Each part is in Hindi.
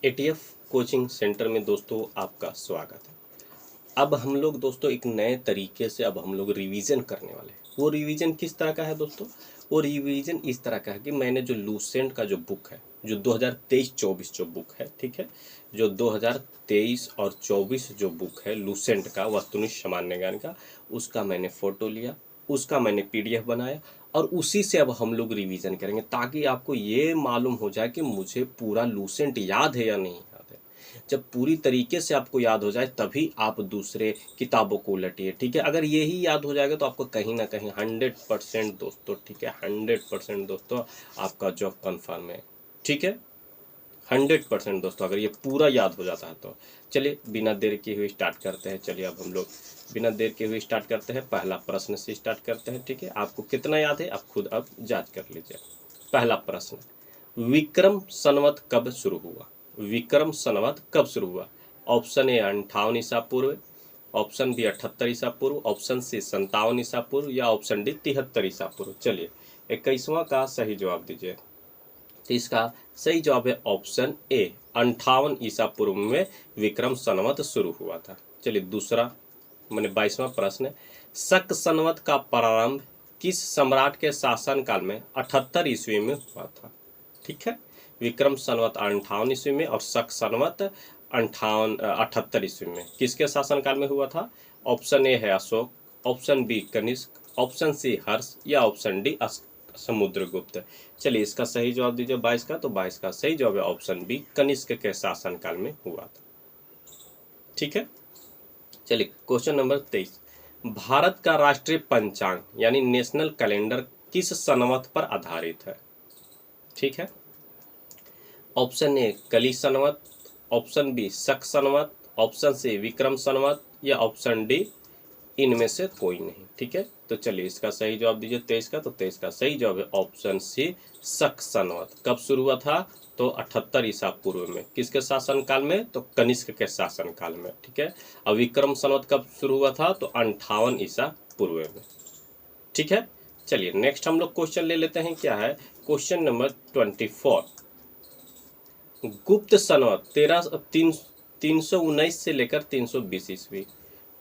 एटीएफ कोचिंग सेंटर में दोस्तों आपका स्वागत है। अब हम लोग दोस्तों एक नए तरीके से अब हम लोग रिवीजन करने वाले हैं। वो रिवीजन किस तरह का है दोस्तों? वो रिवीजन इस तरह का है कि मैंने जो लूसेंट का जो बुक है, जो 2023-24 जो बुक है, ठीक है, जो 2023 और 24 जो बुक है लूसेंट का, वस्तुनिष्ठ सामान्य ज्ञान का, उसका मैंने फ़ोटो लिया, उसका मैंने पीडीएफ बनाया और उसी से अब हम लोग रिवीजन करेंगे ताकि आपको ये मालूम हो जाए कि मुझे पूरा लूसेंट याद है या नहीं याद है। जब पूरी तरीके से आपको याद हो जाए तभी आप दूसरे किताबों को उलटिए, ठीक है। अगर यही याद हो जाएगा तो आपको कहीं ना कहीं 100% दोस्तों, ठीक है, 100% दोस्तों आपका जॉब कन्फर्म है, ठीक है, 100% दोस्तों अगर ये पूरा याद हो जाता है तो। चलिए बिना देर किए हुए स्टार्ट करते हैं। चलिए अब हम लोग बिना देर किए हुए स्टार्ट करते हैं। पहला प्रश्न से स्टार्ट करते हैं, ठीक है। आपको कितना याद है आप खुद अब जांच कर लीजिए। पहला प्रश्न, विक्रम संवत कब शुरू हुआ? विक्रम संवत कब शुरू हुआ? ऑप्शन ए 58 ईसा पूर्व, ऑप्शन बी 78 ईसा पूर्व, ऑप्शन सी 57 ईसा पूर्व या ऑप्शन डी 73 ईसा पूर्व। चलिए 21वां का सही जवाब दीजिए। तो इसका सही जवाब है ऑप्शन ए, 58 ईसा पूर्व में विक्रम संवत शुरू हुआ था। चलिए दूसरा मैंने 22वां प्रश्न, शक संवत का प्रारंभ किस सम्राट के शासनकाल में 78 ईस्वी में हुआ था? ठीक है, विक्रम संवत 58 ईस्वी में और शक संवत 78 ईस्वी में किसके शासनकाल में हुआ था? ऑप्शन ए है Ashok, option B Kanishka, option C Harsh या ऑप्शन डी समुद्रगुप्त। चलिए इसका सही जवाब दीजिए 22 का। तो 22 का सही जवाब है ऑप्शन बी, कनिष्क के शासनकाल में हुआ था, ठीक है। चलिए क्वेश्चन नंबर 23, भारत का राष्ट्रीय पंचांग यानी नेशनल कैलेंडर किस संवत पर आधारित है? ठीक है, ऑप्शन ए कली संवत, ऑप्शन बी शक संवत, ऑप्शन सी विक्रम संवत या ऑप्शन डी इनमें से कोई नहीं, ठीक है। तो चलिए इसका सही जवाब दीजिए 23 का। तो 23 का सही जवाब है ऑप्शन सी, शक संवत। कब शुरू हुआ था? तो 78 ईसा पूर्व में। किसके शासनकाल में? तो कनिष्क के शासनकाल में, ठीक है। और विक्रम संवत कब शुरू हुआ था? तो 58 ईसा पूर्व में, ठीक है। चलिए नेक्स्ट हम लोग क्वेश्चन ले लेते हैं। क्या है क्वेश्चन नंबर 24, गुप्त संवत 319 से लेकर 320 ईस्वी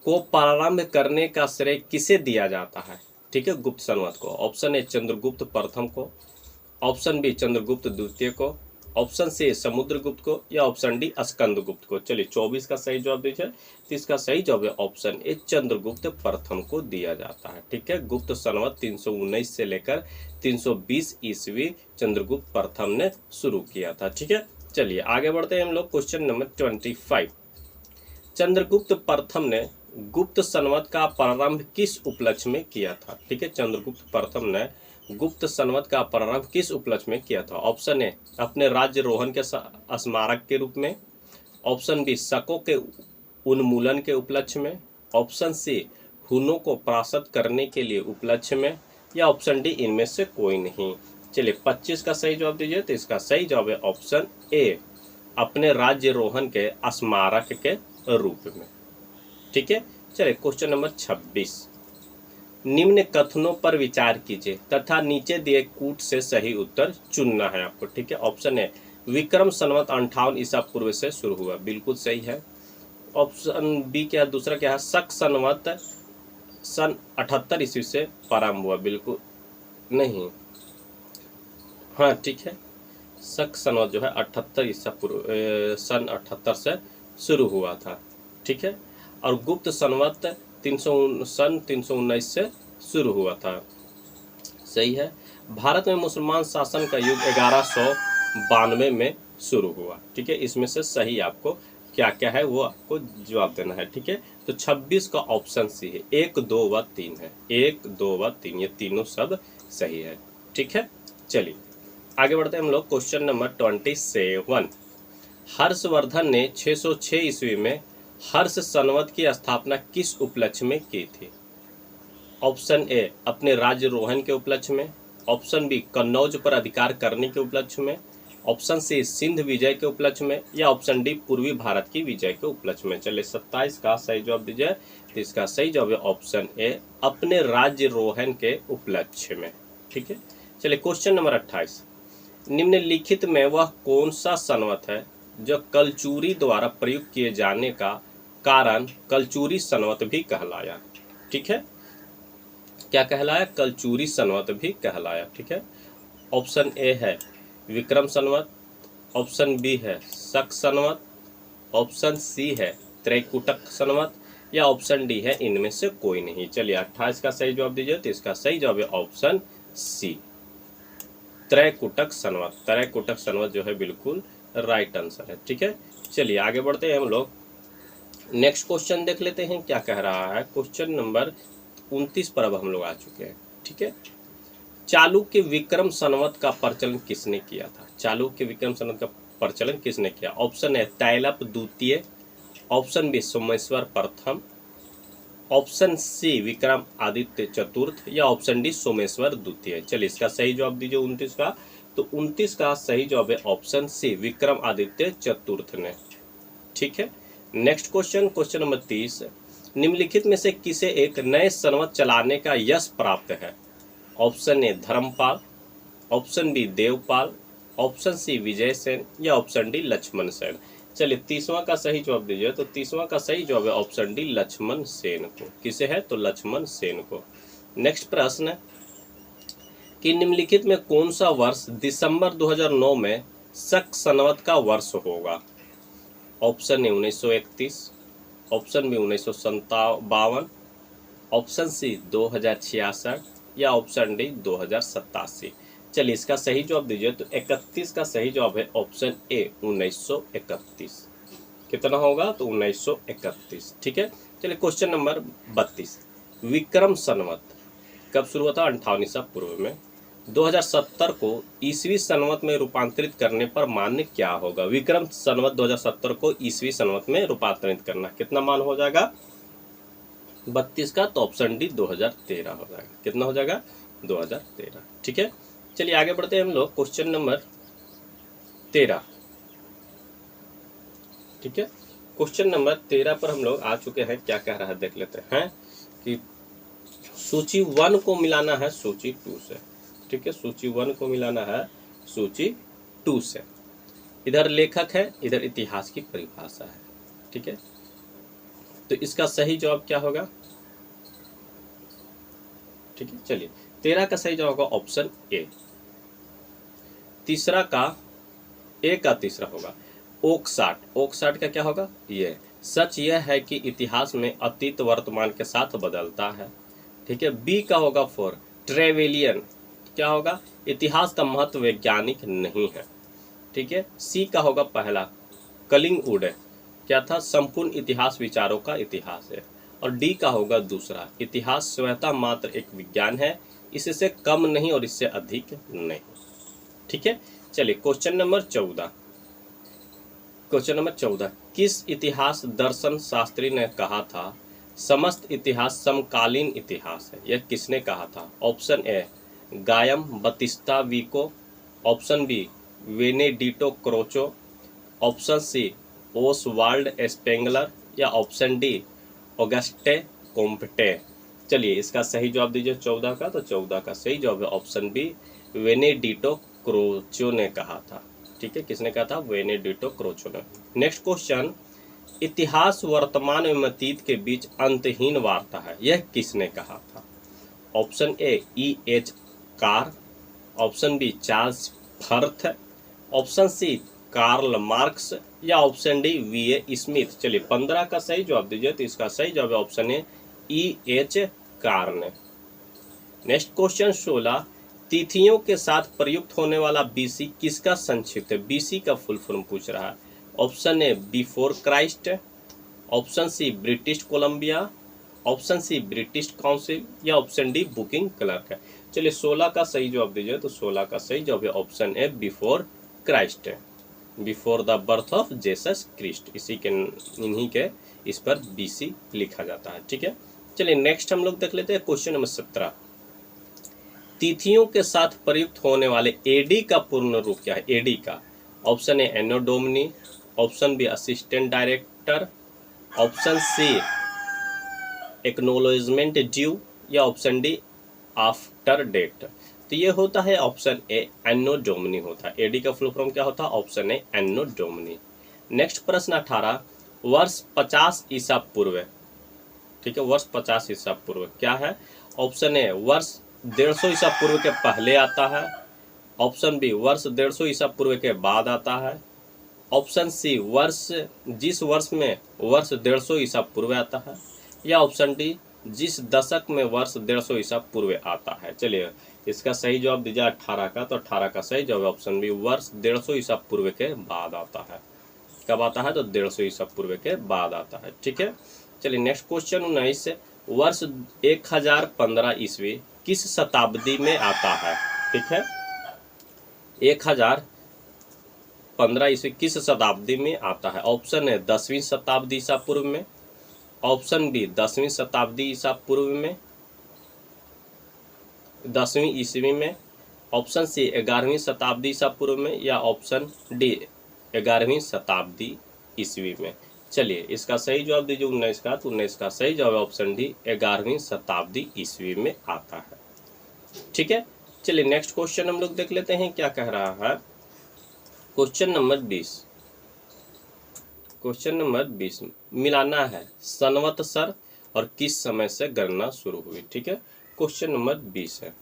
को प्रारंभ करने का श्रेय किसे दिया जाता है? ठीक है, गुप्त संवत को। ऑप्शन ए चंद्रगुप्त प्रथम को, ऑप्शन बी चंद्रगुप्त द्वितीय को, ऑप्शन सी समुद्रगुप्त को या ऑप्शन डी स्कंदगुप्त को। चलिए 24 का सही जवाब दीजिए। तो इसका सही जवाब है ऑप्शन ए चंद्रगुप्त प्रथम को दिया जाता है, ठीक है। गुप्त संवत 319 से लेकर 320 ईस्वी चंद्रगुप्त प्रथम ने शुरू किया था, ठीक है। चलिए आगे बढ़ते हैं हम लोग क्वेश्चन नंबर 25, चंद्रगुप्त प्रथम ने गुप्त संवत का प्रारंभ किस उपलक्ष्य में किया था? ठीक है, चंद्रगुप्त प्रथम ने गुप्त संवत का प्रारंभ किस उपलक्ष्य में किया था? ऑप्शन ए अपने राज्य रोहन के स्मारक के रूप में, ऑप्शन बी शकों के उन्मूलन के उपलक्ष्य में, ऑप्शन सी हुनों को परास्त करने के लिए उपलक्ष्य में या ऑप्शन डी इनमें से कोई नहीं। चलिए 25 का सही जवाब दीजिए। तो इसका सही जवाब है ऑप्शन ए, अपने राज्य रोहन के स्मारक के रूप में, ठीक है। चलिए क्वेश्चन नंबर 26, निम्न कथनों पर विचार कीजिए तथा नीचे दिए कूट से सही उत्तर चुनना है आपको, ठीक है। ऑप्शन ए विक्रम संवत 58 ईसा पूर्व से शुरू हुआ, बिल्कुल सही है। ऑप्शन बी क्या है, दूसरा क्या है, शक संवत सन 78 ईस्वी से प्रारंभ हुआ, बिल्कुल नहीं, हाँ ठीक है, शक संवत जो है 78 ईसा पूर्व सन 78 से शुरू हुआ था, ठीक है। और गुप्त संवत 319 से शुरू हुआ था, सही है। भारत में मुसलमान शासन का युग 1192 में शुरू हुआ, ठीक है। इसमें से सही आपको क्या क्या है वो आपको जवाब देना है, ठीक है। तो 26 का ऑप्शन सी है, 1, 2 व 3 है, 1, 2 व 3 ये तीनों सब सही है, ठीक है। चलिए आगे बढ़ते हैं हम लोग क्वेश्चन नंबर 27, हर्षवर्धन ने 606 ईस्वी में हर्ष संवत की स्थापना किस उपलक्ष्य में की थी? ऑप्शन ए अपने राज्य रोहन के उपलक्ष्य में, ऑप्शन बी कन्नौज पर अधिकार करने के उपलक्ष्य में, ऑप्शन सी सिंध विजय के उपलक्ष्य में या ऑप्शन डी पूर्वी भारत की विजय के उपलक्ष्य में। चलिए 27 का सही जवाब दीजिए। तो इसका सही जवाब है ऑप्शन ए, अपने राज्य रोहन के उपलक्ष्य में, ठीक है। चलिए क्वेश्चन नंबर 28, निम्नलिखित में वह कौन सा संवत है जो कलचूरी द्वारा प्रयुक्त किए जाने का कारण कलचूरी संवत भी कहलाया। ठीक है, क्या कहलाया? कलचूरी संवत भी कहलाया। ठीक है, ऑप्शन ए है विक्रम संवत, ऑप्शन बी है शक संवत, ऑप्शन सी है त्रैकुटक संवत, या ऑप्शन डी है इनमें से कोई नहीं। चलिए 28 का सही जवाब दीजिए। तो इसका सही जवाब है ऑप्शन सी, त्रैकुटक संवत। त्रैकुटक संवत जो है बिल्कुल राइट आंसर है। ठीक है, चलिए आगे बढ़ते हैं हम लोग। नेक्स्ट क्वेश्चन देख लेते हैं क्या कह रहा है। क्वेश्चन नंबर 29 पर अब हम लोग आ चुके हैं। ठीक है, चालुक्य विक्रम संवत का प्रचलन किसने किया था? चालुक्य विक्रम संवत का प्रचलन किसने किया? ऑप्शन है तैलप द्वितीय, ऑप्शन बी सोमेश्वर प्रथम, ऑप्शन सी विक्रम आदित्य चतुर्थ, या ऑप्शन डी सोमेश्वर द्वितीय। चलिए इसका सही जवाब दीजिए 29 का। तो 29 का सही जवाब है ऑप्शन सी विक्रम आदित्य चतुर्थ ने। ठीक है, नेक्स्ट क्वेश्चन, क्वेश्चन नंबर 30, निम्नलिखित में से किसे एक नए संवत चलाने का यश प्राप्त है? Option A Dharmapal, option B Devapal, option C Vijay Sen, या ऑप्शन डी लक्ष्मण सेन। चलिए 30वां का सही जवाब दीजिए। तो 30वां का सही जवाब है ऑप्शन डी लक्ष्मण सेन को। किसे है? तो लक्ष्मण सेन को। नेक्स्ट प्रश्न कि निम्नलिखित में कौन सा वर्ष दिसंबर 2009 में शक संवत का वर्ष होगा? Option A 1931, option B 1957, option C 2066, या ऑप्शन डी 2087। चलिए इसका सही जवाब दीजिए। तो 31 का सही जवाब है ऑप्शन ए 1931। कितना होगा? तो 1931। ठीक है, चलिए क्वेश्चन नंबर 32, विक्रम संवत कब शुरू हुआ था? 58 ईसा पूर्व में। 2070 को ईसवी संवत में रूपांतरित करने पर मान क्या होगा? विक्रम संवत 2070 को ईसवी संवत में रूपांतरित करना, कितना मान हो जाएगा? 32 का। तो ऑप्शन डी 2013 हो जाएगा। कितना हो जाएगा? 2013। ठीक है, चलिए आगे बढ़ते हैं हम लोग। Question number 13। ठीक है, क्वेश्चन नंबर 13 पर हम लोग आ चुके हैं। क्या कह रहा है देख लेते हैं कि सूची 1 को मिलाना है सूची 2 से। ठीक है, सूची 1 को मिलाना है सूची 2 से। इधर लेखक है, इधर इतिहास की परिभाषा है। ठीक है, तो इसका सही जवाब क्या होगा? ठीक है, चलिए 13 का सही जवाब होगा ऑप्शन ए। तीसरा का ए का तीसरा होगा ओकसाट। ओकसाट का क्या होगा? ये सच यह है कि इतिहास में अतीत वर्तमान के साथ बदलता है। ठीक है, बी का होगा फॉर ट्रेवेलियन। क्या होगा? इतिहास का महत्व वैज्ञानिक नहीं है। ठीक है, सी का होगा पहला कलिंगवुड है। क्या था? संपूर्ण इतिहास विचारों का इतिहास है। और डी का होगा दूसरा इतिहास स्वतः मात्र एक विज्ञान है, इससे कम नहीं और इससे अधिक नहीं। ठीक है, चलिए क्वेश्चन नंबर 14। क्वेश्चन नंबर 14, किस इतिहास दर्शन शास्त्री ने कहा था समस्त इतिहास समकालीन इतिहास है? यह किसने कहा था? Option A Giambattista Vico, option B Benedetto Croce, option C Oswald Spengler, या ऑप्शन डी ऑगस्टे कोम्पटे। चलिए इसका सही जवाब दीजिए 14 का। तो 14 का सही जवाब है ऑप्शन बी वेनेडिटो क्रोचो ने कहा था। ठीक है, किसने कहा था? वेनेडिटो क्रोचो ने। नेक्स्ट क्वेश्चन, इतिहास वर्तमान एवं अतीत के बीच अंतहीन वार्ता है, यह किसने कहा था? Option A E.H. Carr, option B Charles Firth, option C Karl Marx, या ऑप्शन डी V.A. स्मिथ। चलिए 15 का सही जवाब दीजिए। तो इसका सही जवाब है ऑप्शन ए E.H. कार ने। नेक्स्ट क्वेश्चन 16, तिथियों के साथ प्रयुक्त होने वाला BC किसका संक्षिप्त है? BC का फुल फॉर्म पूछ रहा है। Option A before Christ, option C British Columbia, option C British Council, या ऑप्शन डी बुकिंग क्लर्क है। चलिए 16 का सही जवाब दीजिए। तो 16 का सही जवाब है option A before Christ, before the birth of Jesus Christ. इन्हीं के इस पर BC लिखा जाता है। ठीक है, चलिए नेक्स्ट हम लोग देख लेते हैं क्वेश्चन नंबर 17, तिथियों के साथ प्रयुक्त होने वाले AD का पूर्ण रूप क्या है? AD का option A Anno Domini, option B assistant director, option C acknowledgement due, या ऑप्शन डी आफ्टर डेट। तो ये होता है ऑप्शन ए एनो डोमिनी होता है। AD का फुल फॉर्म क्या होता है? Option A Anno Domini. Next प्रश्न 18, वर्ष 50 ईसा पूर्व, ठीक है, वर्ष 50 ईसा पूर्व क्या है? ऑप्शन ए वर्ष 150 ईसा पूर्व के पहले आता है, ऑप्शन बी वर्ष 150 ईसा पूर्व के बाद आता है, ऑप्शन सी वर्ष जिस वर्ष में वर्ष 150 ईसा पूर्व आता है, या ऑप्शन डी जिस दशक में वर्ष 150 ईसा पूर्व आता है। चलिए इसका सही जवाब दीजिए 18 का, तो 18 का सही जवाब ऑप्शन बी वर्ष 150 ईसा पूर्व के बाद आता है। कब आता है? तो 150 ईसा पूर्व के बाद आता है। ठीक है, चलिए नेक्स्ट क्वेश्चन 19, वर्ष 1015 ईस्वी किस शताब्दी में आता है? ठीक है, 1015 ईस्वी किस शताब्दी में आता है? ऑप्शन है 10वीं शताब्दी ईसा पूर्व में, ऑप्शन बी 10वीं शताब्दी ईसा पूर्व में 10वीं ईस्वी में, ऑप्शन सी 11वीं शताब्दी ईसा पूर्व में, या ऑप्शन डी 11वीं शताब्दी ईस्वी में। चलिए इसका सही जवाब दीजिए 19 का, तो 19 का सही जवाब ऑप्शन डी 11वीं शताब्दी ईस्वी में आता है। ठीक है, चलिए नेक्स्ट क्वेश्चन हम लोग देख लेते हैं क्या कह रहा है। क्वेश्चन नंबर 20, क्वेश्चन नंबर 20 मिलाना है संवत्सर और किस समय से गणना शुरू हुई। ठीक है, क्वेश्चन नंबर 20 है।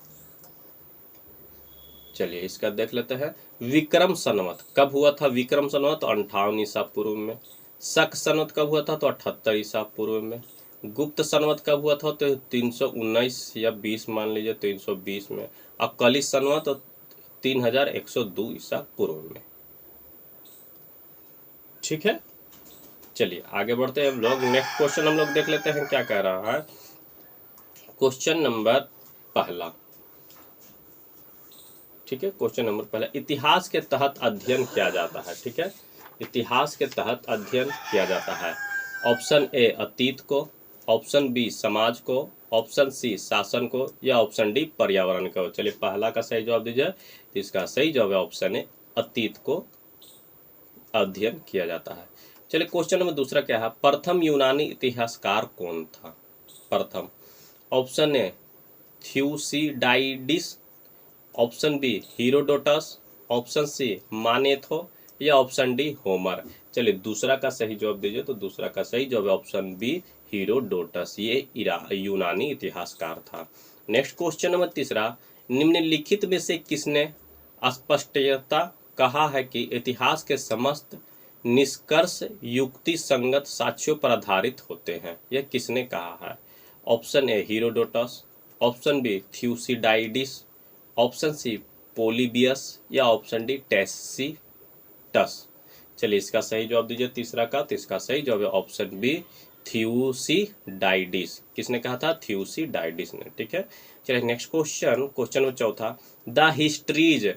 चलिए इसका देख लेते हैं। विक्रम संवत कब हुआ था? विक्रम संवत तो 58 ईसा पूर्व में। शक संवत कब हुआ था? तो 78 ईसा पूर्व में। गुप्त संवत कब हुआ था? तो 319 या 20 मान लीजिए, 320 में। और कली संवत तो 3102 ईसा पूर्व में। ठीक है, चलिए आगे बढ़ते हैं हम लोग। नेक्स्ट क्वेश्चन हम लोग देख लेते हैं क्या कह रहा है। क्वेश्चन नंबर पहला, ठीक है, क्वेश्चन नंबर पहला, इतिहास के तहत अध्ययन किया जाता है। ठीक है, इतिहास के तहत अध्ययन किया जाता है। ऑप्शन ए अतीत को, ऑप्शन बी समाज को, ऑप्शन सी शासन को, या ऑप्शन डी पर्यावरण को। चलिए पहला का सही जवाब दीजिए, तो इसका सही जवाब है ऑप्शन ए अतीत को अध्ययन किया जाता है। चलिए क्वेश्चन नंबर दूसरा क्या है, प्रथम यूनानी इतिहासकार कौन था? प्रथम, option A Thucydides, option B Herodotus, option C Manetho, या ऑप्शन डी होमर। चलिए दूसरा का सही जवाब दीजिए, तो दूसरा का सही जवाब है ऑप्शन बी हीरोडोटस, ये यूनानी इतिहासकार था। नेक्स्ट क्वेश्चन नंबर तीसरा, निम्नलिखित में से किसने स्पष्टता कहा है कि इतिहास के समस्त निष्कर्ष युक्ति संगत साक्ष्यों पर आधारित होते हैं? यह किसने कहा है? Option A Herodotus, option B Thucydides, option C Polybius, या ऑप्शन डी टैसिटस। चलिए इसका सही जवाब दीजिए तीसरा का, तो इसका सही जवाब है ऑप्शन बी थ्यूसिडाइडिस। किसने कहा था? थ्यूसिडाइडिस ने। ठीक है, चलिए नेक्स्ट क्वेश्चन, क्वेश्चन नंबर चौथा, द हिस्ट्रीज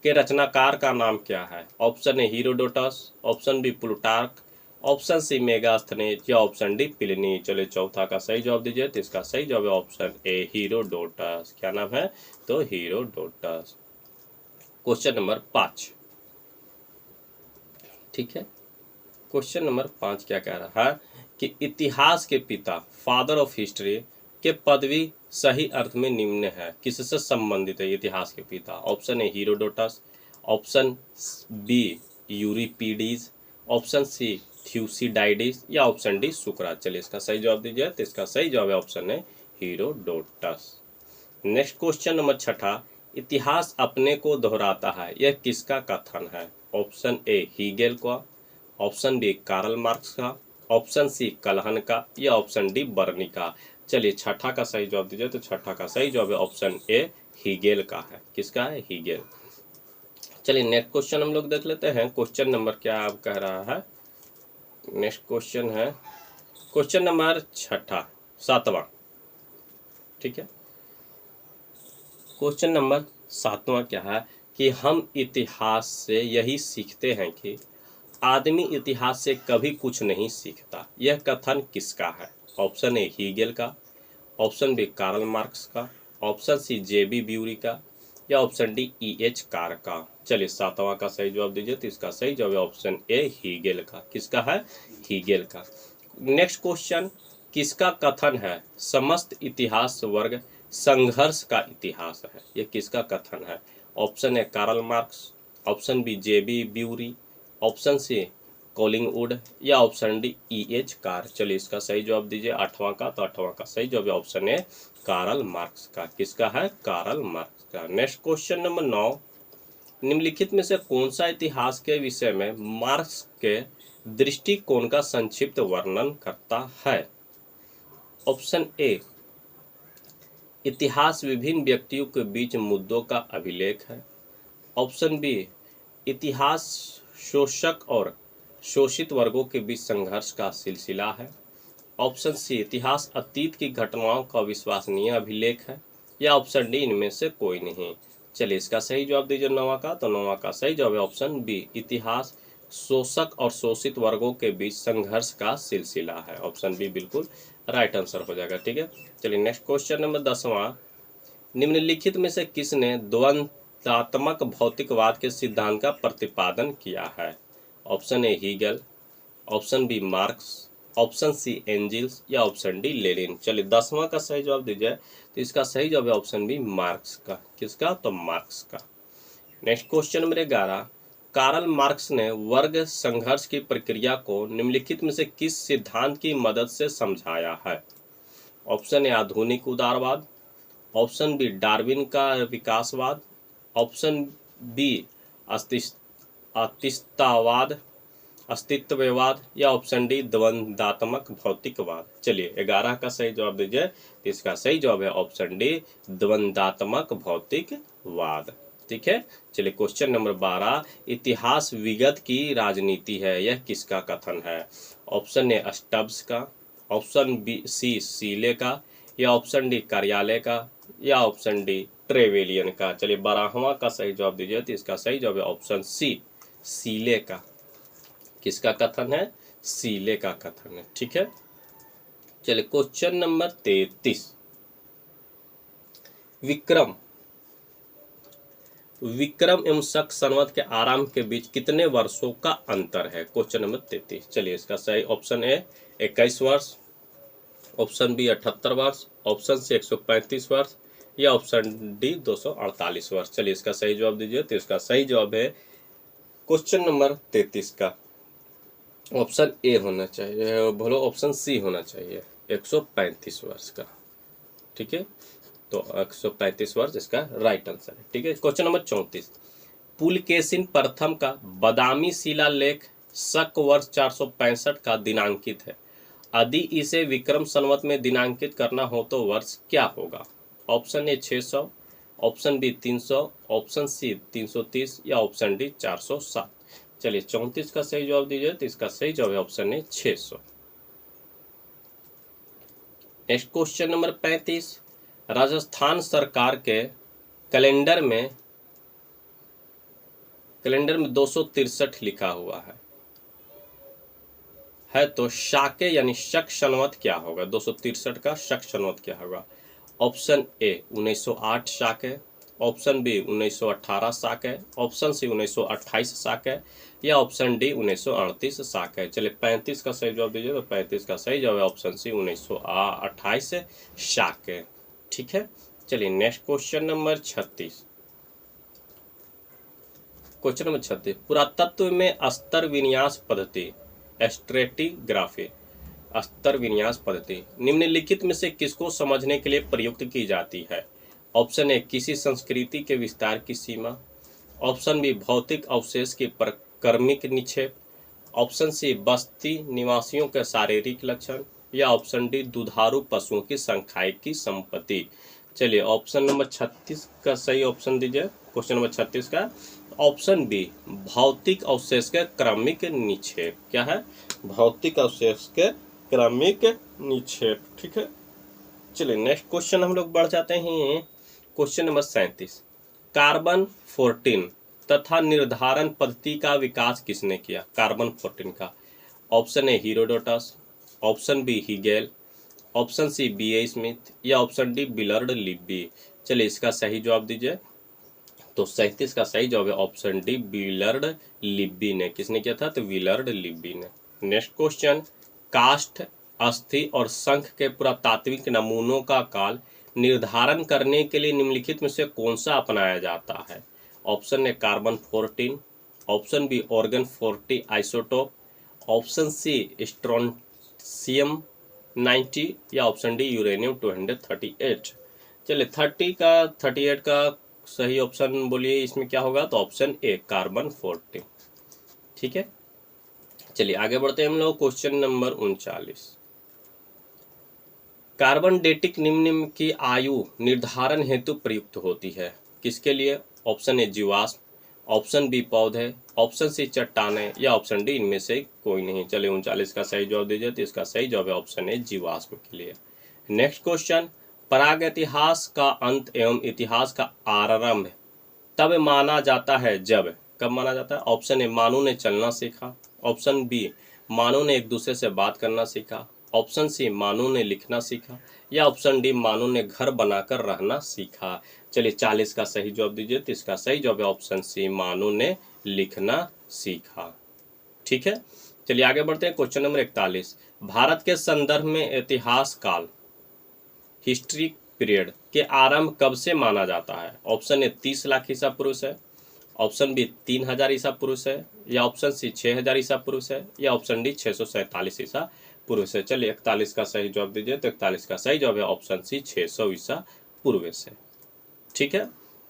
के रचनाकार का नाम क्या है? Option A Herodotus, option B Plutarch, option C Megasthenes, या ऑप्शन डी प्लिनी। चलिए चौथा का सही जवाब दीजिए, तो इसका सही जवाब है ऑप्शन ए हीरोडोटस। क्या नाम है? तो हीरोडोटस। क्वेश्चन नंबर 5, ठीक है, क्वेश्चन नंबर 5 क्या कह रहा है कि इतिहास के पिता, फादर ऑफ हिस्ट्री के पदवी सही अर्थ में निम्न है, किससे संबंधित है इतिहास के पिता? Option A Herodotus, option B Euripides, option C Thucydides, या ऑप्शन डी सुकरात। चलिए इसका सही जवाब दीजिए, तो इसका सही जवाब है ऑप्शन है हीरोडोटस। नेक्स्ट क्वेश्चन नंबर छठा, इतिहास अपने को दोहराता है, यह किसका कथन है? ऑप्शन ए हीगेल का, ऑप्शन बी कार्ल मार्क्स का, ऑप्शन सी कलहन का, या ऑप्शन डी बर्नी का। चलिए छठा का सही जवाब दीजिए, तो छठा का सही जवाब है ऑप्शन ए हीगेल का है। किसका है? हीगेल। चलिए नेक्स्ट क्वेश्चन हम लोग देख लेते हैं। क्वेश्चन नंबर क्या आप कह रहा है, नेक्स्ट क्वेश्चन है क्वेश्चन नंबर छठा, 7वां। ठीक है, क्वेश्चन नंबर 7वां क्या है कि हम इतिहास से यही सीखते हैं कि आदमी इतिहास से कभी कुछ नहीं सीखता, यह कथन किसका है? ऑप्शन ए हीगेल का, ऑप्शन बी कार्ल मार्क्स का, ऑप्शन सी जेबी ब्यूरी का, या ऑप्शन डी EH कार का। चलिए 7वां का सही जवाब दीजिए, तो इसका सही जवाब है ऑप्शन ए हीगेल का। किसका है? हीगेल का। नेक्स्ट क्वेश्चन, किसका कथन है समस्त इतिहास वर्ग संघर्ष का इतिहास है? यह किसका कथन है? Option A Karl Marx, option B J B Bury, option C Collingwood, या ऑप्शन डी EH कार। चलिए इसका सही जवाब दीजिए आठवां का, तो आठवां का सही जवाब ऑप्शन ए कार्ल मार्क्स का। किसका है? कार्ल मार्क्स का। नेक्स्ट क्वेश्चन नंबर 9, निम्नलिखित में से कौन सा इतिहास के विषय में मार्क्स के दृष्टिकोण का संक्षिप्त वर्णन करता है? ऑप्शन ए, इतिहास विभिन्न व्यक्तियों के बीच मुद्दों का अभिलेख है। ऑप्शन बी, इतिहास शोषक और शोषित वर्गों के बीच संघर्ष का सिलसिला है। ऑप्शन सी, इतिहास अतीत की घटनाओं का विश्वसनीय अभिलेख है। या ऑप्शन डी, इनमें से कोई नहीं। चलिए इसका सही जवाब दीजिए नौवां का, तो नौवां का सही जवाब है ऑप्शन बी, इतिहास शोषक और शोषित वर्गों के बीच संघर्ष का सिलसिला है। ऑप्शन बी बिल्कुल राइट आंसर हो जाएगा। ठीक है, चलिए नेक्स्ट क्वेश्चन नंबर 10वां, निम्नलिखित में से किसने द्वंद्वात्मक भौतिकवाद के सिद्धांत का प्रतिपादन किया है? Option A Hegel, option B Marx, option C Engels, या ऑप्शन डी लेनिन। चलिए 10वां का सही जवाब दीजिए, तो इसका सही जवाब है ऑप्शन बी मार्क्स का। किसका? तो मार्क्स का। Next question number 11, Karl Marx ने वर्ग संघर्ष की प्रक्रिया को निम्नलिखित में से किस सिद्धांत की मदद से समझाया है? ऑप्शन ए आधुनिक उदारवाद, ऑप्शन बी डार्विन का विकासवाद, ऑप्शन बी अस्तित्ववाद अस्तित्ववाद, या ऑप्शन डी द्वंद्वात्मक भौतिकवाद। चलिए 11 का सही जवाब दीजिए, तो इसका सही जवाब है ऑप्शन डी द्वंद्वात्मक भौतिकवाद। ठीक है, चलिए क्वेश्चन नंबर 12, इतिहास विगत की राजनीति है, यह किसका कथन है? ऑप्शन ए स्टब्स का, ऑप्शन बी सी सीले का, या ऑप्शन डी कार्यालय का, या ऑप्शन डी ट्रेवेलियन का। चलिए 12वां का सही जवाब दीजिए, तो इसका सही जवाब है ऑप्शन सी सीले का। किसका कथन है? सीले का कथन है। ठीक है, चलिए क्वेश्चन नंबर 33, विक्रम एवं शक संवत के आरंभ के बीच कितने वर्षों का अंतर है? Question number 33। चलिए इसका सही ऑप्शन ए 21 वर्ष, ऑप्शन बी 78 वर्ष, ऑप्शन सी 135 वर्ष, या ऑप्शन डी 248 वर्ष। चलिए इसका सही जवाब दीजिए, तो इसका सही जवाब है क्वेश्चन नंबर 33 का ऑप्शन ए होना चाहिए, बोलो ऑप्शन सी होना चाहिए, 135 वर्ष का। ठीक है, तो 135 वर्ष इसका राइट आंसर है। ठीक है, क्वेश्चन नंबर 34, पुलकेशिन प्रथम का बादामी शिलालेख शक वर्ष 465 का दिनांकित है। यदि इसे विक्रम संवत में दिनांकित करना हो तो वर्ष क्या होगा? Option A 600, option B 300, option C 330, या ऑप्शन डी 407। चलिए 34 का सही जवाब दीजिए, तो इसका सही जवाब है option A 600। Next question number 35, Rajasthan सरकार के कैलेंडर में 263 लिखा हुआ है तो शाके यानी शक संवत क्या होगा? 263 का शक संवत क्या होगा? ऑप्शन ए 1908 शाके, ऑप्शन बी 1918 शाके, ऑप्शन सी 1928 शाके, या ऑप्शन डी 1938 शाके। चलिए 35 का सही जवाब दीजिए, तो 35 का सही जवाब है ऑप्शन सी 1928 शाके। ठीक है, चलिए next question number 36, question number 36, पुरातत्व में स्तर विन्यास पद्धति स्ट्रेटिग्राफी स्तर विन्यास पद्धति निम्नलिखित में से किसको समझने के लिए प्रयुक्त की जाती है? ऑप्शन ए किसी संस्कृति के विस्तार की सीमा, ऑप्शन बी भौतिक अवशेष की क्रमिक निक्षेप, ऑप्शन सी बस्ती निवासियों के शारीरिक लक्षण, या ऑप्शन डी दुधारू पशुओं की सांख्यिकी संपत्ति। चलिए ऑप्शन नंबर 36 का सही ऑप्शन दीजिए, क्वेश्चन नंबर 36 का ऑप्शन बी भौतिक अवशेष के क्रमिक निक्षेप। क्या है? भौतिक अवशेष के क्रमिक निक्षेप। ठीक है, चलिए नेक्स्ट क्वेश्चन हम लोग बढ़ जाते हैं, क्वेश्चन नंबर 37, कार्बन 14 तथा निर्धारण पद्धति का विकास किसने किया? कार्बन 14 का option A Herodotus, option B Hegel, option C B Smith, या ऑप्शन डी विलर्ड लिब्बी। चलिए इसका सही जवाब दीजिए, तो 37 का सही जवाब है ऑप्शन डी विलर्ड लिब्बी ने। किसने किया था? तो विलर्ड लिब्बी ने। नेक्स्ट क्वेश्चन, काष्ठ, अस्थि और शंख के पुरातात्विक नमूनों का काल निर्धारण करने के लिए निम्नलिखित में से कौन सा अपनाया जाता है? Option A carbon 14, option B argon 40 isotope, option C strontium 90 या ऑप्शन डी यूरेनियम 238। चलिए 38 का सही ऑप्शन बोलिए, इसमें क्या होगा? तो ऑप्शन ए कार्बन 40। ठीक है, चलिए आगे बढ़ते हैं हम लोग। क्वेश्चन नंबर 39, कार्बन डेटिक निम्न की आयु निर्धारण हेतु प्रयुक्त होती है, किसके लिए? ऑप्शन ए जीवाश्म, ऑप्शन बी पौधे, ऑप्शन सी चट्टाने या ऑप्शन डी इनमें से कोई नहीं। चलिए 39 का सही जवाब दीजिए, तो इसका सही जवाब है ऑप्शन ए जीवाश्म के लिए। नेक्स्ट क्वेश्चन, प्राग इतिहास का अंत एवं इतिहास का आरंभ तब माना जाता है जब, कब माना जाता है? ऑप्शन ए मानव ने चलना सीखा, ऑप्शन बी मानव ने एक दूसरे से बात करना सीखा, ऑप्शन सी मानव ने लिखना सीखा या ऑप्शन डी मानव ने घर बनाकर रहना सीखा। चलिए 40 का सही जवाब दीजिए, तो इसका सही जवाब है ऑप्शन सी मानव ने लिखना सीखा। ठीक है, चलिए आगे बढ़ते हैं। क्वेश्चन नंबर 41, भारत के संदर्भ में इतिहास काल हिस्ट्री पीरियड के आरंभ कब से माना जाता है? ऑप्शन ए 30 लाख ईसा पूर्व है, ऑप्शन बी 3000 ईसा पूर्व है या ऑप्शन सी 6000 ईसा पूर्व है या ऑप्शन डी 647 ईसा पूर्व से। चलिए 41 का सही जवाब दीजिए, तो 41 का सही जवाब है ऑप्शन सी 600 ईसा पूर्व से। ठीक है,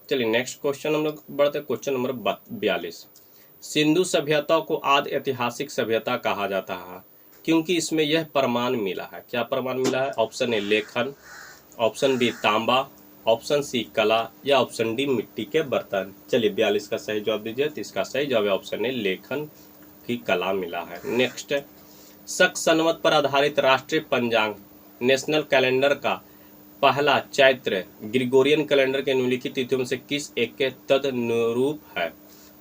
चलिए नेक्स्ट क्वेश्चन हम लोग बढ़ते हैं। क्वेश्चन नंबर 42, सिंधु सभ्यता को आदि ऐतिहासिक सभ्यता कहा जाता है क्योंकि इसमें यह प्रमाण मिला है। क्या प्रमाण मिला है? ऑप्शन ए लेखन, ऑप्शन बी तांबा, ऑप्शन सी कला या ऑप्शन डी मिट्टी के बर्तन। चलिए 42 का सही जवाब दीजिए, तो इसका सही जवाब है ऑप्शन ए लेखन की कला मिला है। नेक्स्ट, शक संवत पर आधारित राष्ट्रीय पंचांग नेशनल कैलेंडर का पहला चैत्र ग्रिगोरियन कैलेंडर के निम्नलिखित तिथियों में से किस एक के तदनुरूप है?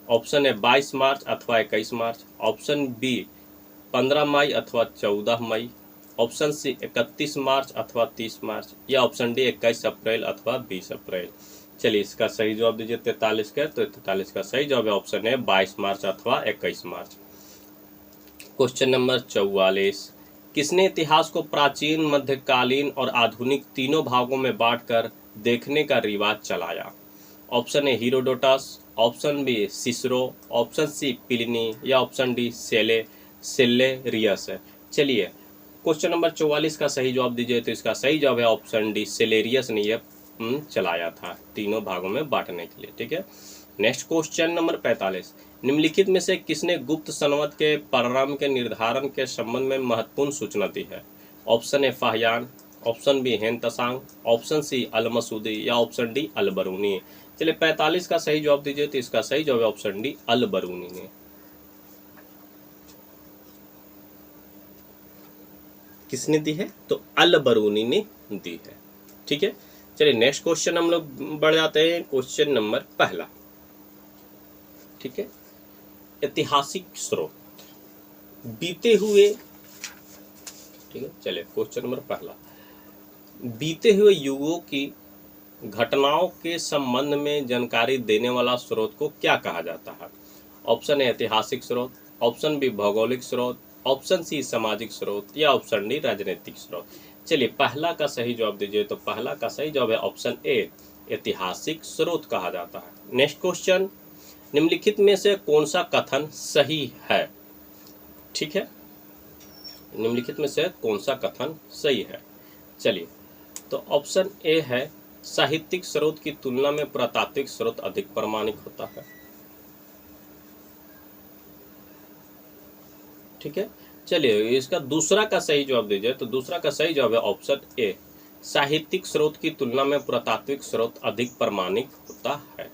ऑप्शन ए 22 मार्च अथवा 21 मार्च, ऑप्शन बी 15 मई अथवा 14 मई, ऑप्शन सी 31 मार्च अथवा 30 मार्च या ऑप्शन डी 21 अप्रैल अथवा 20 अप्रैल। चलिए इसका सही जवाब दीजिए 43 का, तो 43 का सही जवाब है ऑप्शन ए 22 मार्च अथवा 21 मार्च। क्वेश्चन नंबर 44, किसने इतिहास को प्राचीन, मध्यकालीन और आधुनिक तीनों भागों में बांटकर देखने का रिवाज चलाया? Option A Herodotus, option B Cicero, option C Pliny या ऑप्शन डी सेलेरियस। चलिए क्वेश्चन नंबर 44 का सही जवाब दीजिए, तो इसका सही जवाब है ऑप्शन डी सेलेरियस ने यह चलाया था तीनों भागों में बांटने के लिए। ठीक है, नेक्स्ट क्वेश्चन नंबर 45, निम्नलिखित में से किसने गुप्त संवत के प्रारंभ के निर्धारण के संबंध में महत्वपूर्ण सूचना दी है? Option A Fahien, option B Hiuen Tsang, option C Al-Masudi या ऑप्शन डी अल-बरूनी। चलिए 45 का सही जवाब दीजिए, तो इसका सही जवाब है ऑप्शन डी अल-बरूनी ने। किसने दी है? तो अल-बरूनी ने दी है। ठीक है, चलिए नेक्स्ट क्वेश्चन हम लोग बढ़ जाते हैं। क्वेश्चन नंबर पहला, ठीक है, ऐतिहासिक स्रोत बीते हुए, ठीक है, चलिए क्वेश्चन नंबर पहला, बीते हुए युगों की घटनाओं के संबंध में जानकारी देने वाला स्रोत को क्या कहा जाता है? ऑप्शन ए ऐतिहासिक स्रोत, ऑप्शन बी भौगोलिक स्रोत, ऑप्शन सी सामाजिक स्रोत या ऑप्शन डी राजनीतिक स्रोत। चलिए पहला का सही जवाब दीजिए, तो पहला का सही जवाब है ऑप्शन ए ऐतिहासिक स्रोत कहा जाता है। नेक्स्ट क्वेश्चन, निम्नलिखित में से कौन सा कथन सही है? ठीक है, निम्नलिखित में से कौन सा कथन सही है? चलिए तो ऑप्शन ए है साहित्यिक स्रोत की तुलना में पुरातात्विक स्रोत अधिक प्रामाणिक होता है। ठीक है, चलिए इसका दूसरा का सही जवाब दीजिए, तो दूसरा का सही जवाब है ऑप्शन ए साहित्यिक स्रोत की तुलना में पुरातात्विक स्रोत अधिक प्रामाणिक होता है।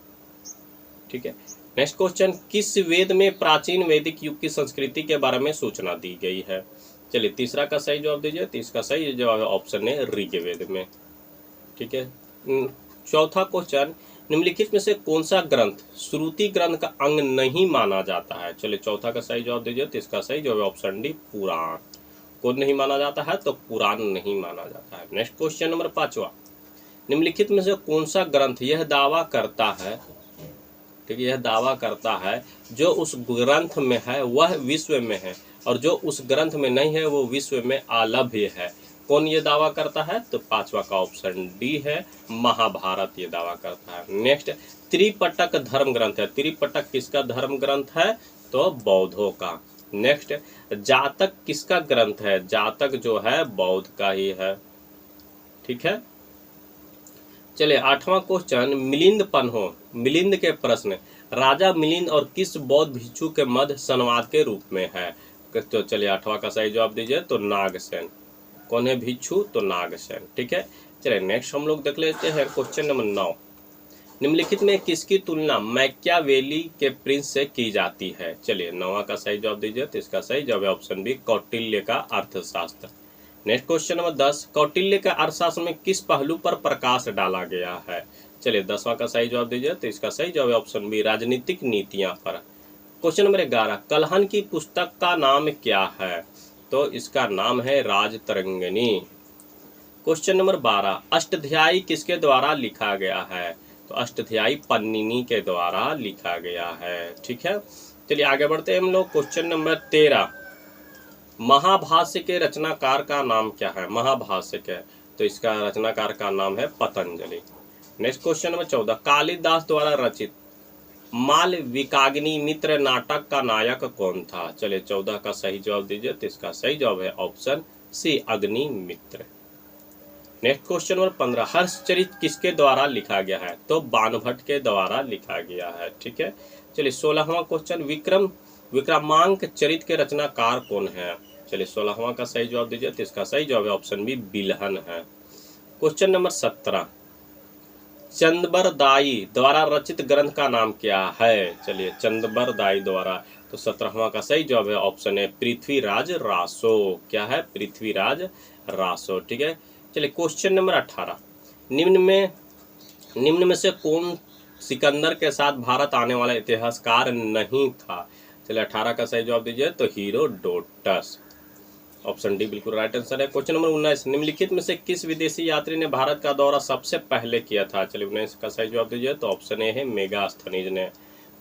ठीक है, नेक्स्ट क्वेश्चन, किस वेद में प्राचीन वैदिक युग की संस्कृति के बारे में सूचना दी गई है? चलिए तीसरा का सही जवाब दीजिए, तो इसका सही जवाब है ऑप्शन ए ऋग्वेद में। ठीक है, चौथा क्वेश्चन, निम्नलिखित में से कौन सा ग्रंथ श्रुति ग्रंथ का अंग नहीं माना जाता है? चलिए चौथा का सही जवाब दीजिए, तो इसका सही जवाब है ऑप्शन डी पुराण। कौन नहीं माना जाता है? तो पुराण नहीं माना जाता है। नेक्स्ट क्वेश्चन नंबर 5वां, निम्नलिखित में से कौन सा ग्रंथ यह दावा करता है, ठीक है, यह दावा करता है जो उस ग्रंथ में है वह विश्व में है और जो उस ग्रंथ में नहीं है वो विश्व में अलभ्य है? कौन ये दावा करता है? तो 5वां का ऑप्शन डी है महाभारत ये दावा करता है। नेक्स्ट, त्रिपिटक धर्म ग्रंथ है। त्रिपिटक किसका धर्म ग्रंथ है? तो बौद्धों का। नेक्स्ट, जातक किसका ग्रंथ है? जातक जो है बौद्ध का ही है। ठीक है, चलिए 8वां क्वेश्चन, मिलिंद पन्हो, मिलिंद के प्रश्न, राजा मिलिंद और किस बौद्ध भिक्षु के मध्य संवाद के रूप में है? तो चलिए 8वां का सही जवाब दीजिए, तो नागसेन। कौन है भिक्षु? तो नागसेन। ठीक है, चलिए नेक्स्ट हम लोग देख लेते हैं क्वेश्चन नंबर 9, निम्नलिखित में किसकी तुलना मैकियावेली के प्रिंस से की जाती है? चलिए 9वां का सही जवाब दीजिए, तो इसका सही जवाब है ऑप्शन बी, कौटिल्य का अर्थशास्त्र। नेक्स्ट क्वेश्चन नंबर 10, कौटिल्य के अर्थशास्त्र में किस पहलू पर प्रकाश डाला गया है? चलिए 10वां का सही जवाब दीजिए, तो इसका सही जवाब है ऑप्शन बी, राजनीतिक नीतियां पर। क्वेश्चन नंबर 11, कल्हन की पुस्तक का नाम क्या है? तो इसका नाम है राजतरंगिणी। क्वेश्चन नंबर 12, अष्टाध्यायी किसके द्वारा लिखा गया है? तो अष्टाध्यायी पन्निनी के द्वारा लिखा गया है। ठीक है, चलिए आगे बढ़ते हैं हम लोग। क्वेश्चन नंबर 13, महाभाष्य के रचनाकार का नाम क्या है? महाभाष्य के, तो इसका रचनाकार का नाम है Patanjali. Next question number 14, Kalidas द्वारा रचित मालविकाग्नि मित्र नाटक का नायक कौन था? चलिए 14 का सही जवाब दीजिए, तो इसका सही जवाब है option C, Agnimitra. Next question number 15, Harshacharita किसके द्वारा लिखा गया है? तो बाणभट्ट के द्वारा लिखा गया है। ठीक है, चलिए 16वां क्वेश्चन, विक्रमांक चरित के रचनाकार कौन है? चलिए 16वां का सही जवाब दीजिए, तो इसका सही जवाब है ऑप्शन बी, बिल्हन है। क्वेश्चन नंबर 17, चंदबरदाई द्वारा रचित ग्रंथ का नाम क्या है? चलिए चंदबरदाई द्वारा, तो 17वां का सही जवाब है ऑप्शन है, पृथ्वीराज रासो। क्या है? पृथ्वीराज रासो। ठीक है, चलिए क्वेश्चन नंबर 18, निम्न में से कौन सिकंदर के साथ भारत आने वाला इतिहासकार नहीं था? चलिए 18 का सही जवाब दीजिए, तो हीरोडोटस। ऑप्शन डी बिल्कुल राइट आंसर है। क्वेश्चन नंबर 19, निम्नलिखित में से किस विदेशी यात्री ने भारत का दौरा सबसे पहले किया था? चलिए 19 का सही जवाब दीजिए, तो ऑप्शन ए है, मेगास्थनीज ने।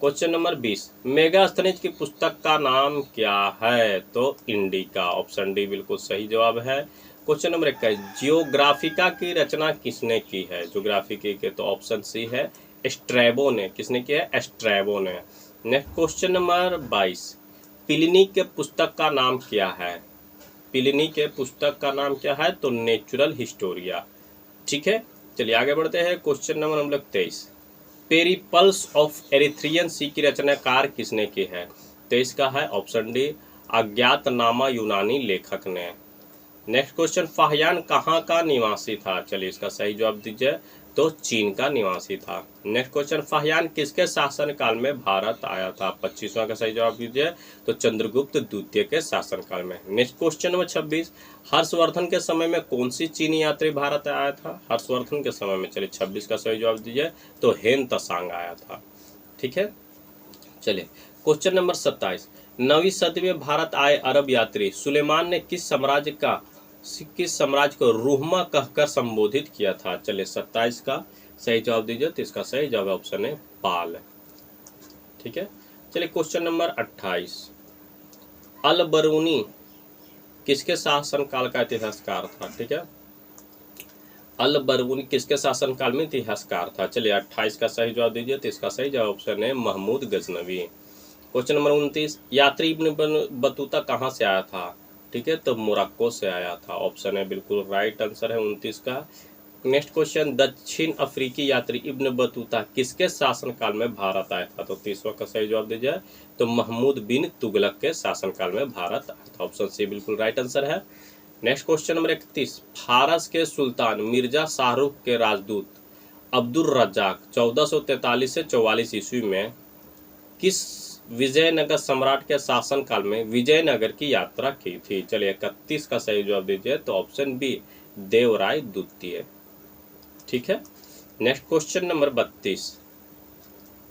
क्वेश्चन नंबर 20, मेगास्थनीज की पुस्तक का नाम क्या है? तो इंडिका। ऑप्शन डी बिल्कुल सही जवाब है। क्वेश्चन नंबर 21, जियोग्राफिका की रचना किसने की है? ज्योग्राफी की के, तो ऑप्शन सी है, स्ट्रैबो ने। किसने किया है? स्ट्रैबो ने। नेक्स्ट क्वेश्चन नंबर 22, प्लिनी के पुस्तक का नाम क्या है? प्लिनी के पुस्तक का नाम क्या है? तो नेचुरल हिस्टोरिया। ठीक है, चलिए आगे बढ़ते हैं। क्वेश्चन नंबर हम लोग 23, पेरिपल्स ऑफ एरिथ्रियन सी की रचनाकार किसने की है? तो इसका है ऑप्शन डी, अज्ञातनामा यूनानी लेखक ने। नेक्स्ट क्वेश्चन, फाहियान कहाँ का निवासी था? चलिए इसका सही जवाब दीजिए, तो चीन का निवासी था। नेक्स्ट क्वेश्चन, फाहियान किसके शासन काल में भारत आया था? 25वां का सही जवाब दीजिए, तो चंद्रगुप्त द्वितीय के शासन काल में। नेक्स्ट क्वेश्चन नंबर 26, हर्षवर्धन के समय में कौन सी चीनी यात्री भारत आया था? हर्षवर्धन के समय में, चलिए 26 का सही जवाब दीजिए, तो हेन त्सांग आया था। ठीक है, चलिए क्वेश्चन नंबर 27, 9वीं सदी में भारत आए अरब यात्री सुलेमान ने किस साम्राज्य को रूहमा कहकर संबोधित किया था? चलिए 27 का सही जवाब दीजिए, तो इसका सही जवाब ऑप्शन है, पाल। ठीक है, चलिए क्वेश्चन नंबर 28, अल बरूनी किसके शासन काल का इतिहासकार था? ठीक है, अल बरूनी किसके शासन काल में इतिहासकार था? चलिए 28 का सही जवाब दीजिए, तो इसका सही जवाब ऑप्शन है, महमूद गजनवी। क्वेश्चन नंबर 29, यात्री इब्न बतूता कहाँ से आया था? ठीक है, तो मोरक्को से आया था। ऑप्शन है बिल्कुल राइट आंसर है 29 का। नेक्स्ट क्वेश्चन, दक्षिण अफ्रीकी यात्री इब्न बतूता किसके शासनकाल में भारत आया था? तो 30वां का सही जवाब दीजिए, तो महमूद बिन तुगलक के शासनकाल में भारत आया था। ऑप्शन सी बिल्कुल राइट आंसर है। नेक्स्ट क्वेश्चन नंबर 31, फारस के सुल्तान मिर्जा शाहरुख के राजदूत अब्दुल रज्जाक 1443 से 44 ईस्वी में किस विजयनगर सम्राट के शासनकाल में विजयनगर की यात्रा की थी? चलिए 31 का सही जवाब दीजिए, तो ऑप्शन बी, देवराय द्वितीय। ठीक है, नेक्स्ट क्वेश्चन नंबर 32,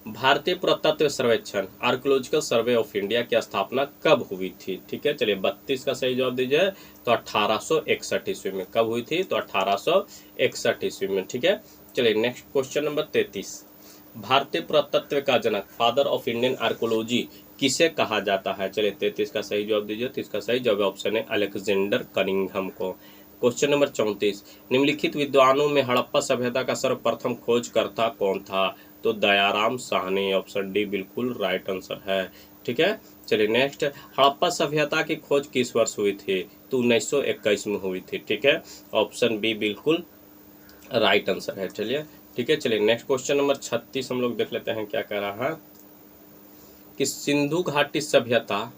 भारतीय पुरातत्व सर्वेक्षण आर्कियोलॉजिकल सर्वे ऑफ इंडिया की स्थापना कब हुई थी? ठीक है, चलिए 32 का सही जवाब दीजिए, तो 1861 ईस्वी में। कब हुई थी? तो 1861 ईस्वी में। ठीक है, चलिए नेक्स्ट क्वेश्चन नंबर 33, भारतीय पुरातत्व का जनक फादर ऑफ इंडियन आर्कियोलॉजी किसे कहा जाता है? चलिए 33 का सही जवाब दीजिए, तो इसका सही जवाब ऑप्शन है, अलेक्जेंडर कनिंघम को। क्वेश्चन नंबर 34, निम्नलिखित विद्वानों में हड़प्पा सभ्यता का सर्वप्रथम खोजकर्ता कौन था? तो दयाराम साहनी। ऑप्शन डी बिल्कुल राइट आंसर है। ठीक है, चलिए नेक्स्ट, हड़प्पा सभ्यता की खोज किस वर्ष हुई थी? तो 1921 में हुई थी। ठीक है, ऑप्शन बी बिल्कुल राइट आंसर है। चलिए ठीक है, चलिए नेक्स्ट क्वेश्चन नंबर 36 हम लोग देख लेते हैं क्या कह रहा है कि सिंधु घाटी सभ्यता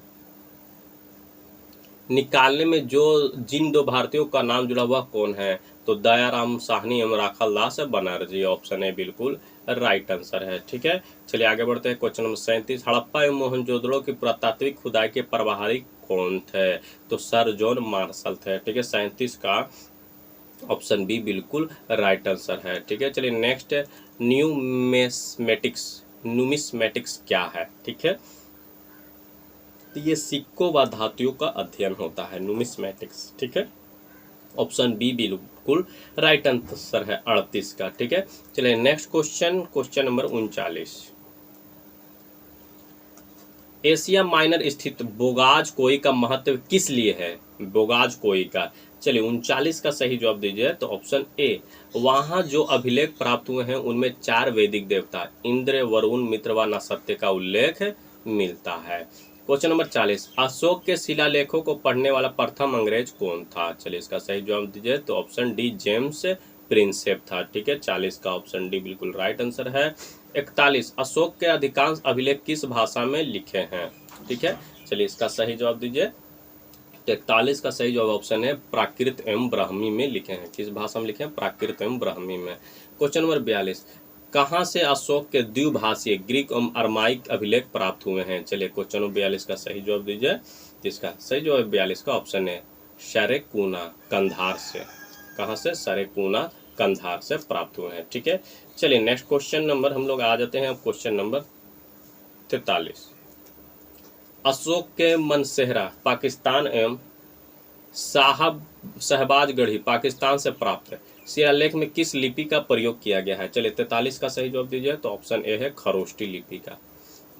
निकालने में जो जिन दो भारतीयों का नाम जुड़ा हुआ कौन है? तो दयाराम साहनी एवं राखाल दास बनर्जी, ऑप्शन ए बिल्कुल राइट आंसर है। ठीक है, चलिए आगे बढ़ते हैं। क्वेश्चन नंबर 37, हड़प्पा एवं मोहनजोदड़ो की पुरातात्विक खुदाई के प्रभारी कौन थे? तो सर जॉन मार्शल थे। ठीक है, 37 का ऑप्शन बी बिल्कुल राइट आंसर है। ठीक है, चलिए नेक्स्ट, न्यूमिस्मेटिक्स क्या है? ठीक है, तो ये सिक्कों व धातुओं का अध्ययन होता है, न्यूमिस्मेटिक्स। ठीक है, ऑप्शन बी बिल्कुल राइट आंसर है 38 का। ठीक है, चलिए next question, question number 39, Asia minor स्थित बोगाज कोई का महत्व किस लिए है? बोगाज कोई का, चलिए 39 का सही जवाब दीजिए। तो ऑप्शन ए, वहाँ जो अभिलेख प्राप्त हुए हैं उनमें 4 वैदिक देवता इंद्र, वरुण, मित्र व नसत्य का उल्लेख मिलता है। क्वेश्चन नंबर 40, अशोक के शिलालेखों को पढ़ने वाला प्रथम अंग्रेज कौन था? चलिए इसका सही जवाब दीजिए। तो ऑप्शन डी जेम्स प्रिंसेप था। ठीक है, 40 का ऑप्शन डी बिल्कुल राइट आंसर है। 41, अशोक के अधिकांश अभिलेख किस भाषा में लिखे हैं? ठीक है, चलिए इसका सही जवाब दीजिए। 41 का सही जवाब ऑप्शन है प्राकृत एवं ब्राह्मी में लिखे हैं। किस भाषा में लिखे हैं? प्राकृत एवं ब्राह्मी में। क्वेश्चन नंबर 42, कहाँ से अशोक के द्विभाषीय ग्रीक एवं अरमाइक अभिलेख प्राप्त हुए हैं? चलिए क्वेश्चन नंबर 42 का सही जवाब दीजिए। इसका सही जवाब 42 का ऑप्शन है सरेकुना, कंधार से। कहाँ से? सरेकुना, कंधार से प्राप्त हुए हैं। ठीक है, चलिए नेक्स्ट क्वेश्चन नंबर हम लोग आ जाते हैं क्वेश्चन नंबर 43, अशोक के मनसेहरा पाकिस्तान एवं शहबाजगढ़ी पाकिस्तान से प्राप्त है शिलालेख में किस लिपि का प्रयोग किया गया है? चलिए 43 का सही जवाब दीजिए। तो ऑप्शन ए है खरोष्टी लिपि का।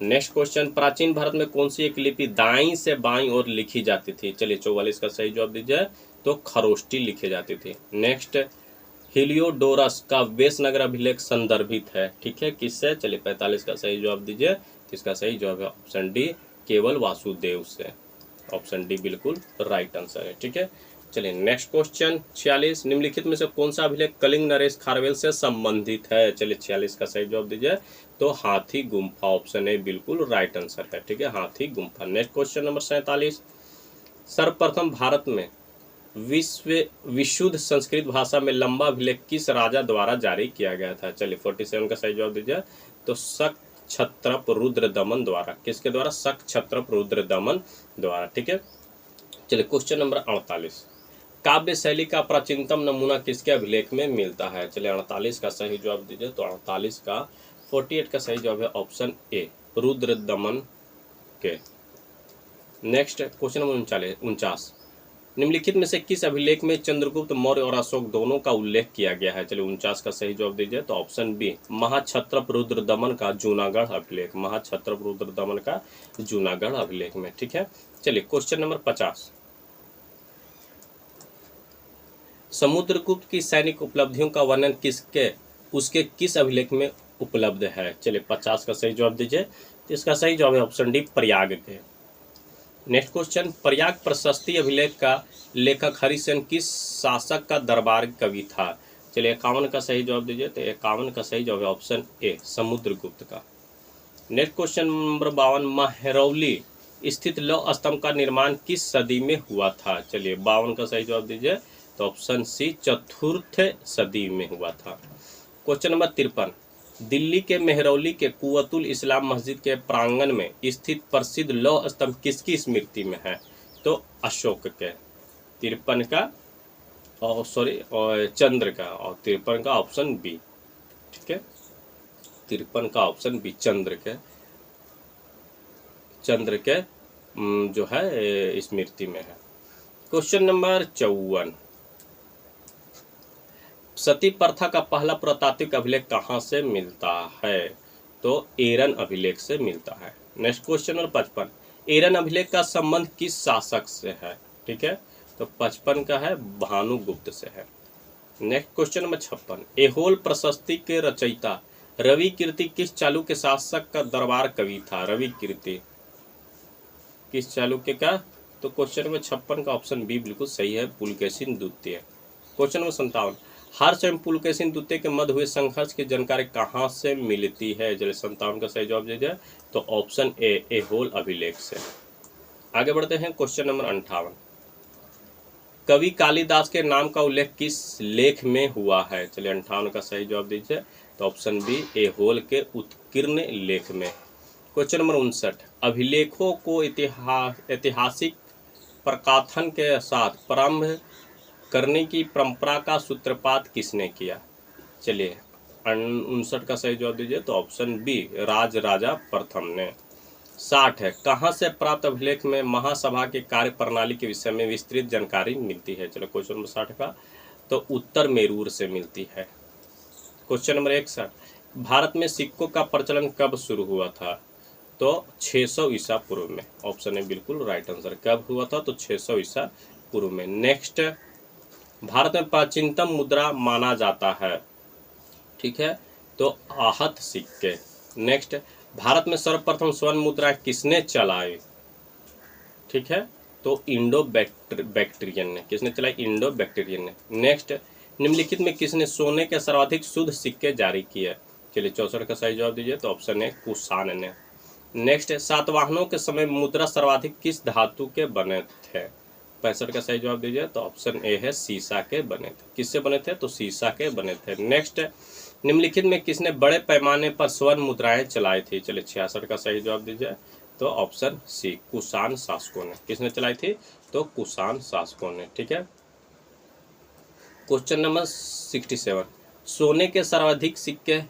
नेक्स्ट क्वेश्चन, प्राचीन भारत में कौन सी एक लिपि दाईं से बाईं ओर लिखी जाती थी? चलिए 44 का सही जवाब दीजिए। तो खरोष्टी लिखी जाती थी। नेक्स्ट, हिलियोडोरस का वेशनगर अभिलेख संदर्भित है, ठीक है, किससे? चलिए 45 का सही जवाब दीजिए। इसका सही जवाब है ऑप्शन डी केवल वासुदेव से। ऑप्शन डी बिल्कुल राइट आंसर है। ठीक है, चलिए नेक्स्ट क्वेश्चन 46, निम्नलिखित में से कौन सा अभिलेख कलिंग नरेश खारवेल से संबंधित है? चलिए 46 का सही जवाब दीजिए। तो हाथी गुम्फा, ऑप्शन ए बिल्कुल राइट आंसर है। ठीक है, हाथी गुम्फा। नेक्स्ट क्वेश्चन नंबर 47, सर्वप्रथम भारत में विशुद्ध संस्कृत भाषा में लंबा अभिलेख किस राजा द्वारा जारी किया गया था? चलिए 47 का सही जवाब दीजिए। तो शक क्षत्रप रुद्रदमन द्वारा। किसके द्वारा? शक क्षत्रप रुद्रदमन द्वारा। ठीक है, चलिए क्वेश्चन नंबर 48, काव्य शैली का प्राचीनतम नमूना किसके अभिलेख में मिलता है? चलिए 48 का सही जवाब दीजिए। तो 48 का 48 का सही जवाब है ऑप्शन ए रुद्रदमन के। नेक्स्ट क्वेश्चन नंबर 49, निम्नलिखित में से किस अभिलेख में चंद्रगुप्त मौर्य और अशोक दोनों का उल्लेख किया गया है? चलिए 49 का सही जवाब दीजिए। तो ऑप्शन बी महाक्षत्रप रुद्रदमन का जूनागढ़ अभिलेख, महाक्षत्रप रुद्रदमन का जूनागढ़ अभिलेख में। ठीक है, चलिए क्वेश्चन नंबर 50, समुद्रगुप्त की सैनिक उपलब्धियों का वर्णन उसके किस अभिलेख में उपलब्ध है? चलिए 50 का सही जवाब दीजिए। तो इसका सही जवाब है ऑप्शन डी प्रयाग के। नेक्स्ट क्वेश्चन, प्रयाग प्रशस्ति अभिलेख का लेखक हरिसेन किस शासक का दरबार कवि था? चलिए 51 का सही जवाब दीजिए। तो 51 का सही जवाब है ऑप्शन ए समुद्रगुप्त का। नेक्स्ट क्वेश्चन नंबर 52, महरौली स्थित लौह स्तंभ का निर्माण किस सदी में हुआ था? चलिए 52 का सही जवाब दीजिए। तो ऑप्शन सी चतुर्थ सदी में हुआ था। क्वेश्चन नंबर 53, दिल्ली के मेहरौली के कुव्वतुल इस्लाम मस्जिद के प्रांगण में स्थित प्रसिद्ध लौह स्तंभ किसकी स्मृति में है? तो अशोक के। 53 का और चंद्र का, और 53 का ऑप्शन बी। ठीक है, 53 का ऑप्शन बी चंद्र के जो है स्मृति में है। क्वेश्चन नंबर 54, सती प्रथा का पहला पुरातात्विक अभिलेख कहाँ से मिलता है? तो एरन अभिलेख से मिलता है। नेक्स्ट क्वेश्चन नंबर 55, एरन अभिलेख का संबंध किस शासक से है? ठीक है, तो 55 का है भानुगुप्त से है। नेक्स्ट क्वेश्चन नंबर 56, एहोल प्रशस्ति के रचयिता रवि कीर्ति किस चालुक्य शासक का दरबार कवि था? रवि कीर्ति किस चालुक्य का? तो क्वेश्चन नंबर 56 का ऑप्शन बी बिल्कुल सही है, पुलकेशिन द्वितीय। क्वेश्चन नंबर 57, हर्ष एवं पुलकेशिन द्वितीय के मध्य हुए संघर्ष की जानकारी कहाँ से मिलती है? चलिए 57 का सही जवाब दीजिए, तो ऑप्शन ए होल अभिलेख से। आगे बढ़ते हैं क्वेश्चन नंबर 58, कवि कालिदास के नाम का उल्लेख किस लेख में हुआ है? चलिए 58 का सही जवाब दीजिए, तो ऑप्शन बी एहोल के उत्कीर्ण लेख में। क्वेश्चन नंबर 59, अभिलेखों को ऐतिहासिक प्रकाथन के साथ प्रारंभ करने की परंपरा का सूत्रपात किसने किया? चलिए 59 का सही जवाब दीजिए, तो ऑप्शन बी राज राजा प्रथम ने। 60 है, कहाँ से प्राप्त अभिलेख में महासभा की कार्य प्रणाली के विषय में विस्तृत जानकारी मिलती है? चलो क्वेश्चन नंबर 60 का, तो उत्तर मेरूर से मिलती है। क्वेश्चन नंबर 61, भारत में सिक्कों का प्रचलन कब शुरू हुआ था? तो 600 ईसा पूर्व में। ऑप्शन है बिल्कुल राइट आंसर, कब हुआ था? तो 600 ईसा पूर्व में। नेक्स्ट, भारत में प्राचीनतम मुद्रा माना जाता है, ठीक है, तो आहत सिक्के। नेक्स्ट, भारत में सर्वप्रथम स्वर्ण मुद्रा किसने चलाई? ठीक है, तो इंडो बैक्टीरियन ने। किसने चलाई? इंडो बैक्टीरियन ने। नेक्स्ट, निम्नलिखित में किसने सोने के सर्वाधिक शुद्ध सिक्के जारी किए? चलिए 64 का सही जवाब दीजिए, तो ऑप्शन है कुषाण ने। नेक्स्ट, सातवाहनों के समय मुद्रा सर्वाधिक किस धातु के बने थे? 65 का सही जवाब दीजिए, तो ऑप्शन ए है शीशा के बने थे। किससे बने थे? तो शीशा के बने थे। नेक्स्ट, निम्नलिखित में किसने बड़े पैमाने पर स्वर्ण मुद्राएं चलाई थी? चलिए 66 का सही जवाब दीजिए, तो ऑप्शन सी कुषाण शासकों ने। किसने चलाई थी? तो कुषाण शासकों ने। ठीक है, क्वेश्चन नंबर 67, सोने के सर्वाधिक सिक्के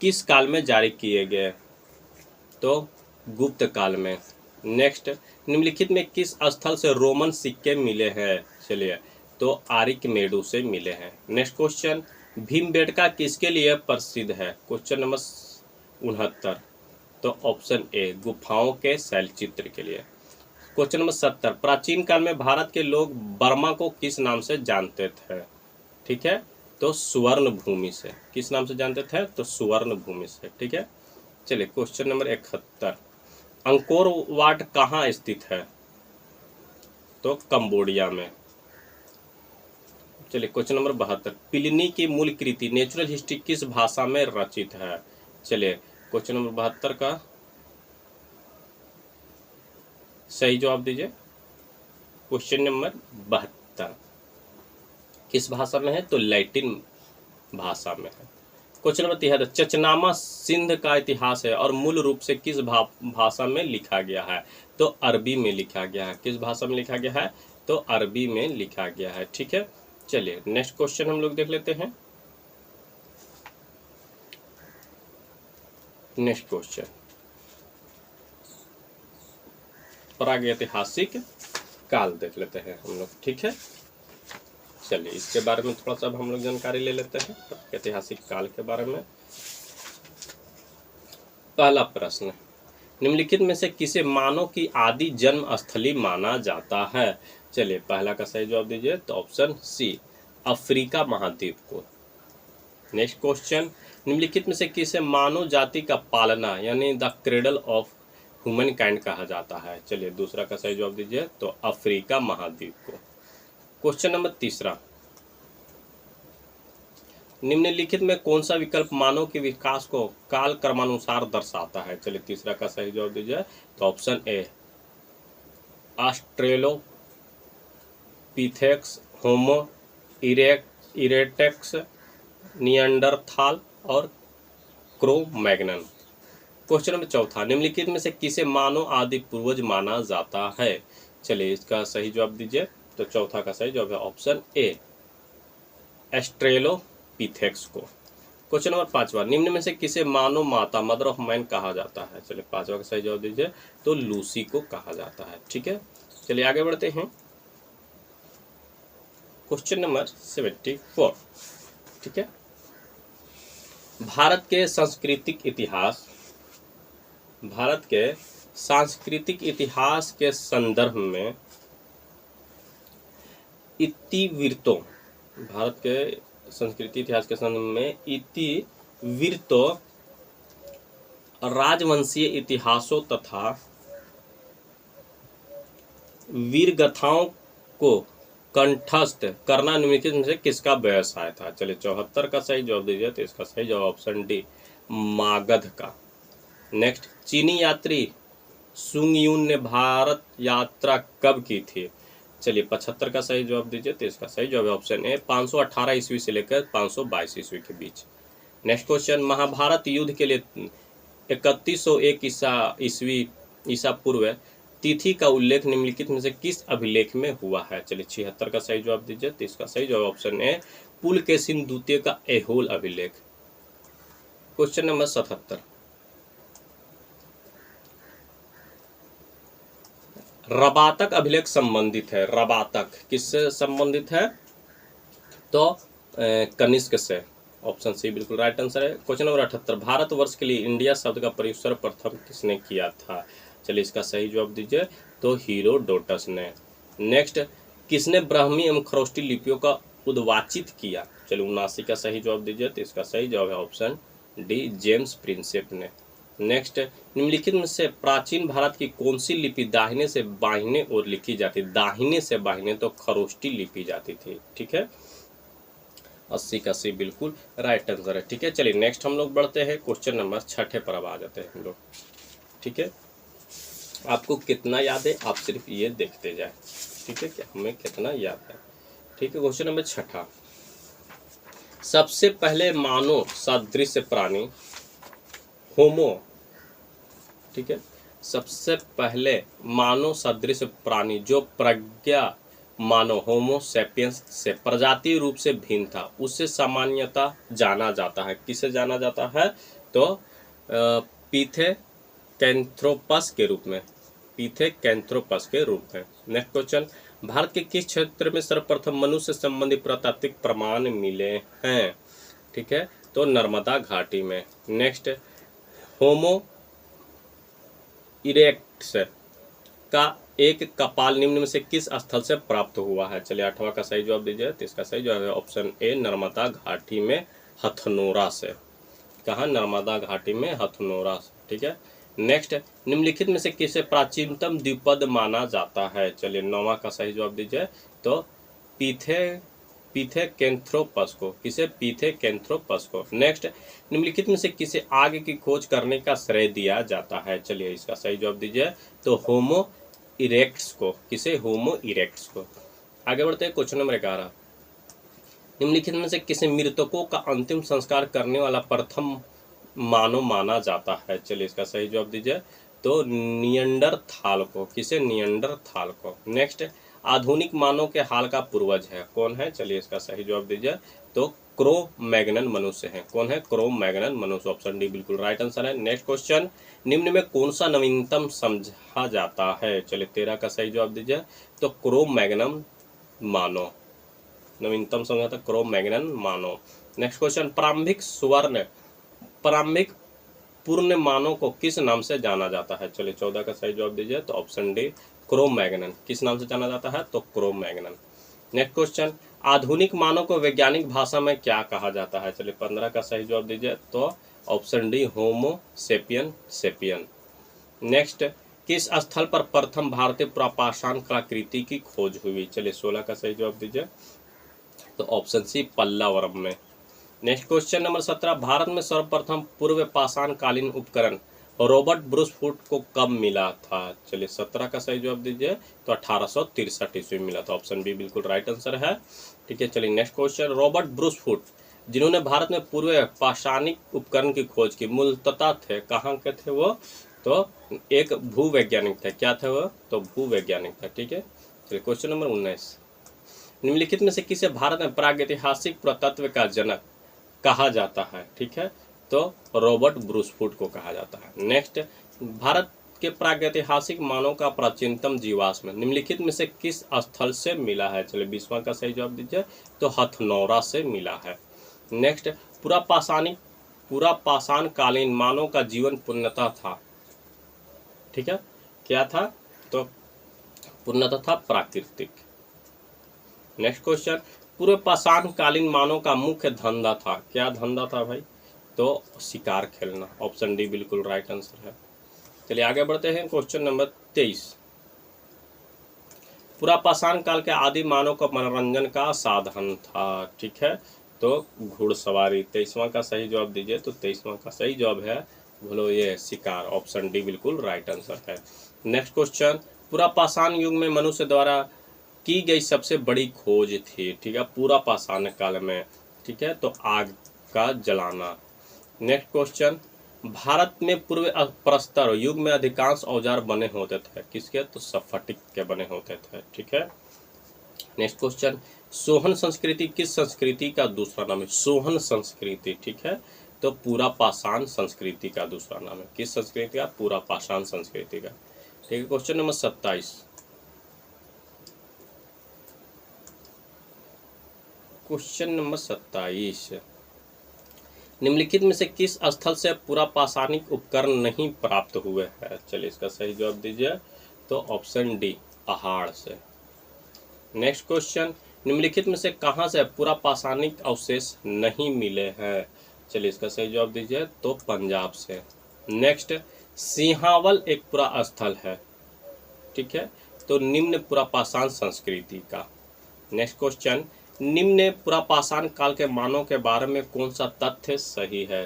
किस काल में जारी किए गए? तो गुप्त काल में। नेक्स्ट, निम्नलिखित में किस स्थल से रोमन सिक्के मिले हैं? चलिए, तो आर्किमेडू से मिले हैं। नेक्स्ट क्वेश्चन, भीमबेटका किसके लिए प्रसिद्ध है? क्वेश्चन नंबर 69, तो ऑप्शन ए गुफाओं के शैलचित्र के लिए। क्वेश्चन नंबर 70, प्राचीन काल में भारत के लोग बर्मा को किस नाम से जानते थे? ठीक है, तो सुवर्ण भूमि से। किस नाम से जानते थे? तो सुवर्ण भूमि से। ठीक है, चलिए क्वेश्चन नंबर 71, अंकोर वाट कहाँ स्थित है? तो कंबोडिया में। चलिए क्वेश्चन नंबर 72, प्लिनी की मूल कृति नेचुरल हिस्ट्री किस भाषा में रचित है? चलिए क्वेश्चन नंबर 72 का सही जवाब दीजिए। क्वेश्चन नंबर 72 किस भाषा में है? तो लैटिन भाषा में है। क्वेश्चन नंबर 73, चचनामा सिंध का इतिहास है और मूल रूप से किस भाषा में लिखा गया है? तो अरबी में लिखा गया है। किस भाषा में लिखा गया है? तो अरबी में लिखा गया है। ठीक है, चलिए नेक्स्ट क्वेश्चन हम लोग देख लेते हैं। नेक्स्ट क्वेश्चन, प्रागैतिहासिक काल देख लेते हैं हम लोग। ठीक है, चलिए इसके बारे में थोड़ा सा हम लोग जानकारी ले लेते हैं ऐतिहासिक काल के बारे में। पहला प्रश्न, निम्नलिखित में से किसे मानव की आदि जन्म स्थली माना जाता है? चलिए पहला का सही जवाब दीजिए, तो ऑप्शन सी अफ्रीका महाद्वीप को। नेक्स्ट क्वेश्चन, निम्नलिखित में से किसे मानव जाति का पालना यानी the cradle of human kind कहा जाता है? चलिए दूसरा का सही जवाब दीजिए, तो अफ्रीका महाद्वीप को। क्वेश्चन नंबर 3, निम्नलिखित में कौन सा विकल्प मानव के विकास को काल क्रमानुसार दर्शाता है? चलिए तीसरा का सही जवाब दीजिए, तो ऑप्शन ए ऑस्ट्रेलोपिथेक्स, होमो इरेक्टस, निएंडरथाल और क्रो-मैग्नन। क्वेश्चन नंबर 4, निम्नलिखित में से किसे मानव आदि पूर्वज माना जाता है? चलिए इसका सही जवाब दीजिए, तो चौथा का सही जवाब है ऑप्शन ए ऑस्ट्रेलोपिथेक्स को। क्वेश्चन नंबर 5, निम्न में से किसे मानव माता मदर ऑफ मैन कहा जाता है? चलिए पांचवा का सही जवाब दीजिए, तो लूसी को कहा जाता है। ठीक है, चलिए आगे बढ़ते हैं। क्वेश्चन नंबर 74, ठीक है, भारत के सांस्कृतिक इतिहास के संदर्भ में इतिवृत्तों, भारत के संस्कृति इतिहास के संदर्भ में इतिवृत्तों, राजवंशीय इतिहासों तथा वीर गाथाओं को कंठस्थ करना निम्नलिखित में से किसका व्यवसाय था? चलिए 74 का सही जवाब दीजिए, तो इसका सही जवाब ऑप्शन डी मागध का। नेक्स्ट, चीनी यात्री सुंग यून ने भारत यात्रा कब की थी? चलिए 75 का सही जवाब दीजिए, तो इसका सही जवाब ऑप्शन ए 518 ईस्वी से लेकर 522 ईस्वी के बीच। नेक्स्ट क्वेश्चन, महाभारत युद्ध के लिए 3101 ईसा पूर्व तिथि का उल्लेख निम्नलिखित में से किस अभिलेख में हुआ है? चलिए 76 का सही जवाब दीजिए, तो इसका सही जवाब ऑप्शन ए पुलकेशिन द्वितीय का ऐहोल अभिलेख। क्वेश्चन नंबर 77, रबातक अभिलेख संबंधित है, रबातक किससे संबंधित है? तो कनिष्क से। ऑप्शन सी बिल्कुल राइट आंसर है। क्वेश्चन नंबर 78, भारतवर्ष के लिए इंडिया शब्द का प्रयोग सर्वप्रथम किसने किया था? चलिए इसका सही जवाब दीजिए, तो हीरोडोटस ने। नेक्स्ट, किसने ब्राह्मी एवं खरोष्टी लिपियों का उद्वाचित किया? चलिए 79 का सही जवाब दीजिए, तो इसका सही जवाब है ऑप्शन डी जेम्स प्रिंसेप ने। नेक्स्ट, निम्नलिखित में से प्राचीन भारत की कौन सी लिपि दाहिने से बाहिने और लिखी जाती? दाहिने से बाहिने तो खरोष्टी लिपि जाती थी। ठीक है, 80 का सी बिल्कुल राइट आंसर है। ठीक है, चलिए नेक्स्ट हम लोग बढ़ते हैं क्वेश्चन नंबर 6 पर अब आ जाते हैं हम लोग। ठीक है, आपको कितना याद है आप सिर्फ ये देखते जाए। ठीक है, कि हमें कितना याद है। ठीक है, क्वेश्चन नंबर 6, सबसे पहले मानव सदृश प्राणी होमो, ठीक है, सबसे पहले मानव सदृश प्राणी जो प्रज्ञा मानव होमो सैपियंस से प्रजातीय रूप से भिन्न था, उससे सामान्यतः जाना जाता है। किसे जाना जाता है? तो पिथेकैंथ्रोपस के रूप में, पिथेकैंथ्रोपस के रूप में। नेक्स्ट क्वेश्चन, भारत के किस क्षेत्र में सर्वप्रथम मनुष्य संबंधी पुरातात्विक प्रमाण मिले हैं? ठीक है, तो नर्मदा घाटी में। नेक्स्ट, होमो इरेक्टस का एक कपाल निम्न में से किस स्थल से प्राप्त हुआ है? चलिए 8वां का सही जवाब दीजिए, तो इसका सही जवाब है ऑप्शन ए नर्मदा घाटी में हथनोरा से। कहाँ? नर्मदा घाटी में हथनोरा से। ठीक है, नेक्स्ट, निम्नलिखित में से किसे प्राचीनतम द्विपद माना जाता है? चलिए 9वां का सही जवाब दीजिए, तो पिथेकैंथ्रोपस को। किसे? पिथेकैंथ्रोपस को। नेक्स्ट, निम्नलिखित में से किसे आग की खोज करने का श्रेय दिया जाता है? चलिए इसका सही जवाब दीजिए, तो होमो इरेक्ट्स को। किसे? होमो इरेक्ट्स को। आगे बढ़ते हैं क्वेश्चन नंबर 11, निम्नलिखित में से किसे मृतकों का अंतिम संस्कार करने वाला प्रथम मानव माना जाता है? चलिए इसका सही जवाब दीजिए, तो नियंडरथाल को। किसे? नियंडरथाल को। नेक्स्ट, आधुनिक मानव के हाल का पूर्वज है, कौन है? चलिए इसका सही जवाब दीजिए, तो क्रो मैग्नन मनुष्य है। कौन है? क्रो मैग्नन मनुष्य। ऑप्शन डी बिल्कुल राइट आंसर है। नेक्स्ट क्वेश्चन, निम्न में कौन सा नवीनतम समझा जाता है? चलिए 13 का सही जवाब दीजिए, तो क्रो मैग्नन मानव। नवीनतम समझा था क्रो मैग्नन मानव। नेक्स्ट क्वेश्चन, प्रारंभिक पूर्ण मानव को किस नाम से जाना जाता है? चलिए 14 का सही जवाब दीजिए, तो ऑप्शन डी क्रो मैग्नन। किस नाम से जाना जाता है? तो क्रो मैग्नन। नेक्स्ट क्वेश्चन, आधुनिक मानव को वैज्ञानिक भाषा में क्या कहा जाता है? चलिए 15 का सही जवाब दीजिए, तो ऑप्शन डी होमो सेपियन सेपियन। नेक्स्ट, किस स्थल पर प्रथम भारतीय पुरापाषाण कलाकृति की खोज हुई? चलिए 16 का सही जवाब दीजिए, तो ऑप्शन सी पल्लावरम में। नेक्स्ट क्वेश्चन नंबर 17, भारत में सर्वप्रथम पूर्व पाषाण कालीन उपकरण रॉबर्ट ब्रूसफुट को कब मिला था? चलिए 17 का सही जवाब दीजिए, तो 1863 ईस्वी में मिला था। ऑप्शन बी बिल्कुल राइट आंसर है। ठीक है, चलिए नेक्स्ट क्वेश्चन, रॉबर्ट ब्रूसफुट जिन्होंने भारत में पूर्व पाषाणिक उपकरण की खोज की, मूलतः थे कहाँ के थे वो? तो एक भूवैज्ञानिक थे। क्या थे वो? तो भूवैज्ञानिक थे। ठीक है, चलिए क्वेश्चन नंबर 19, निम्नलिखित में से किसे भारत में प्रागैतिहासिक पुरातत्व का जनक कहा जाता है? ठीक है, तो रॉबर्ट ब्रूसफुट को कहा जाता है। नेक्स्ट, भारत के प्रागैतिहासिक मानव का प्राचीनतम जीवाश्म निम्नलिखित में से किस स्थल से मिला है? चलिए 20वां का सही जवाब दीजिए, तो हथनौरा से मिला है। नेक्स्ट, पूरा पाषाण कालीन मानव का जीवन पूर्णतः था। ठीक है, क्या था? तो पूर्णतः था प्राकृतिक। नेक्स्ट क्वेश्चन, पूर्व पाषाण कालीन मानव का मुख्य धंधा था। क्या धंधा था भाई? तो शिकार खेलना। ऑप्शन डी बिल्कुल राइट आंसर है। चलिए आगे बढ़ते हैं क्वेश्चन नंबर 23, पूरा पाषाण काल के आदि मानव का मनोरंजन का साधन था, ठीक है। तो घुड़सवारी 23वां का सही जवाब दीजिए। तो 23वां का सही जवाब है बोलो ये शिकार, ऑप्शन डी बिल्कुल राइट आंसर है। नेक्स्ट क्वेश्चन, पूरा पाषाण युग में मनुष्य द्वारा की गई सबसे बड़ी खोज थी, ठीक है, पूरा पाषाण काल में, ठीक है, तो आग का जलाना। नेक्स्ट क्वेश्चन, भारत में पूर्व प्रस्तर युग में अधिकांश औजार बने होते थे, किसके, तो स्फटिक के बने होते थे, ठीक है। नेक्स्ट क्वेश्चन, सोहन संस्कृति किस संस्कृति का दूसरा नाम है, सोहन संस्कृति, ठीक है, तो पूरा पाषाण संस्कृति का दूसरा नाम है, किस संस्कृति का, पूरा पाषाण संस्कृति का, ठीक है। क्वेश्चन नंबर 27, क्वेश्चन नंबर 27, निम्नलिखित में से किस स्थल से पूरा पाषाणिक उपकरण नहीं प्राप्त हुए हैं, चलिए इसका सही जवाब दीजिए। तो ऑप्शन डी पहाड़ से। नेक्स्ट क्वेश्चन, निम्नलिखित में से कहां से पूरा पाषाणिक अवशेष नहीं मिले हैं, चलिए इसका सही जवाब दीजिए। तो पंजाब से। नेक्स्ट, सिंहावल एक पूरा स्थल है, ठीक है, तो निम्न पूरा पाषाण संस्कृति का। नेक्स्ट क्वेश्चन, निम्न पूरा पाषाण काल के मानव के बारे में कौन सा तथ्य सही है,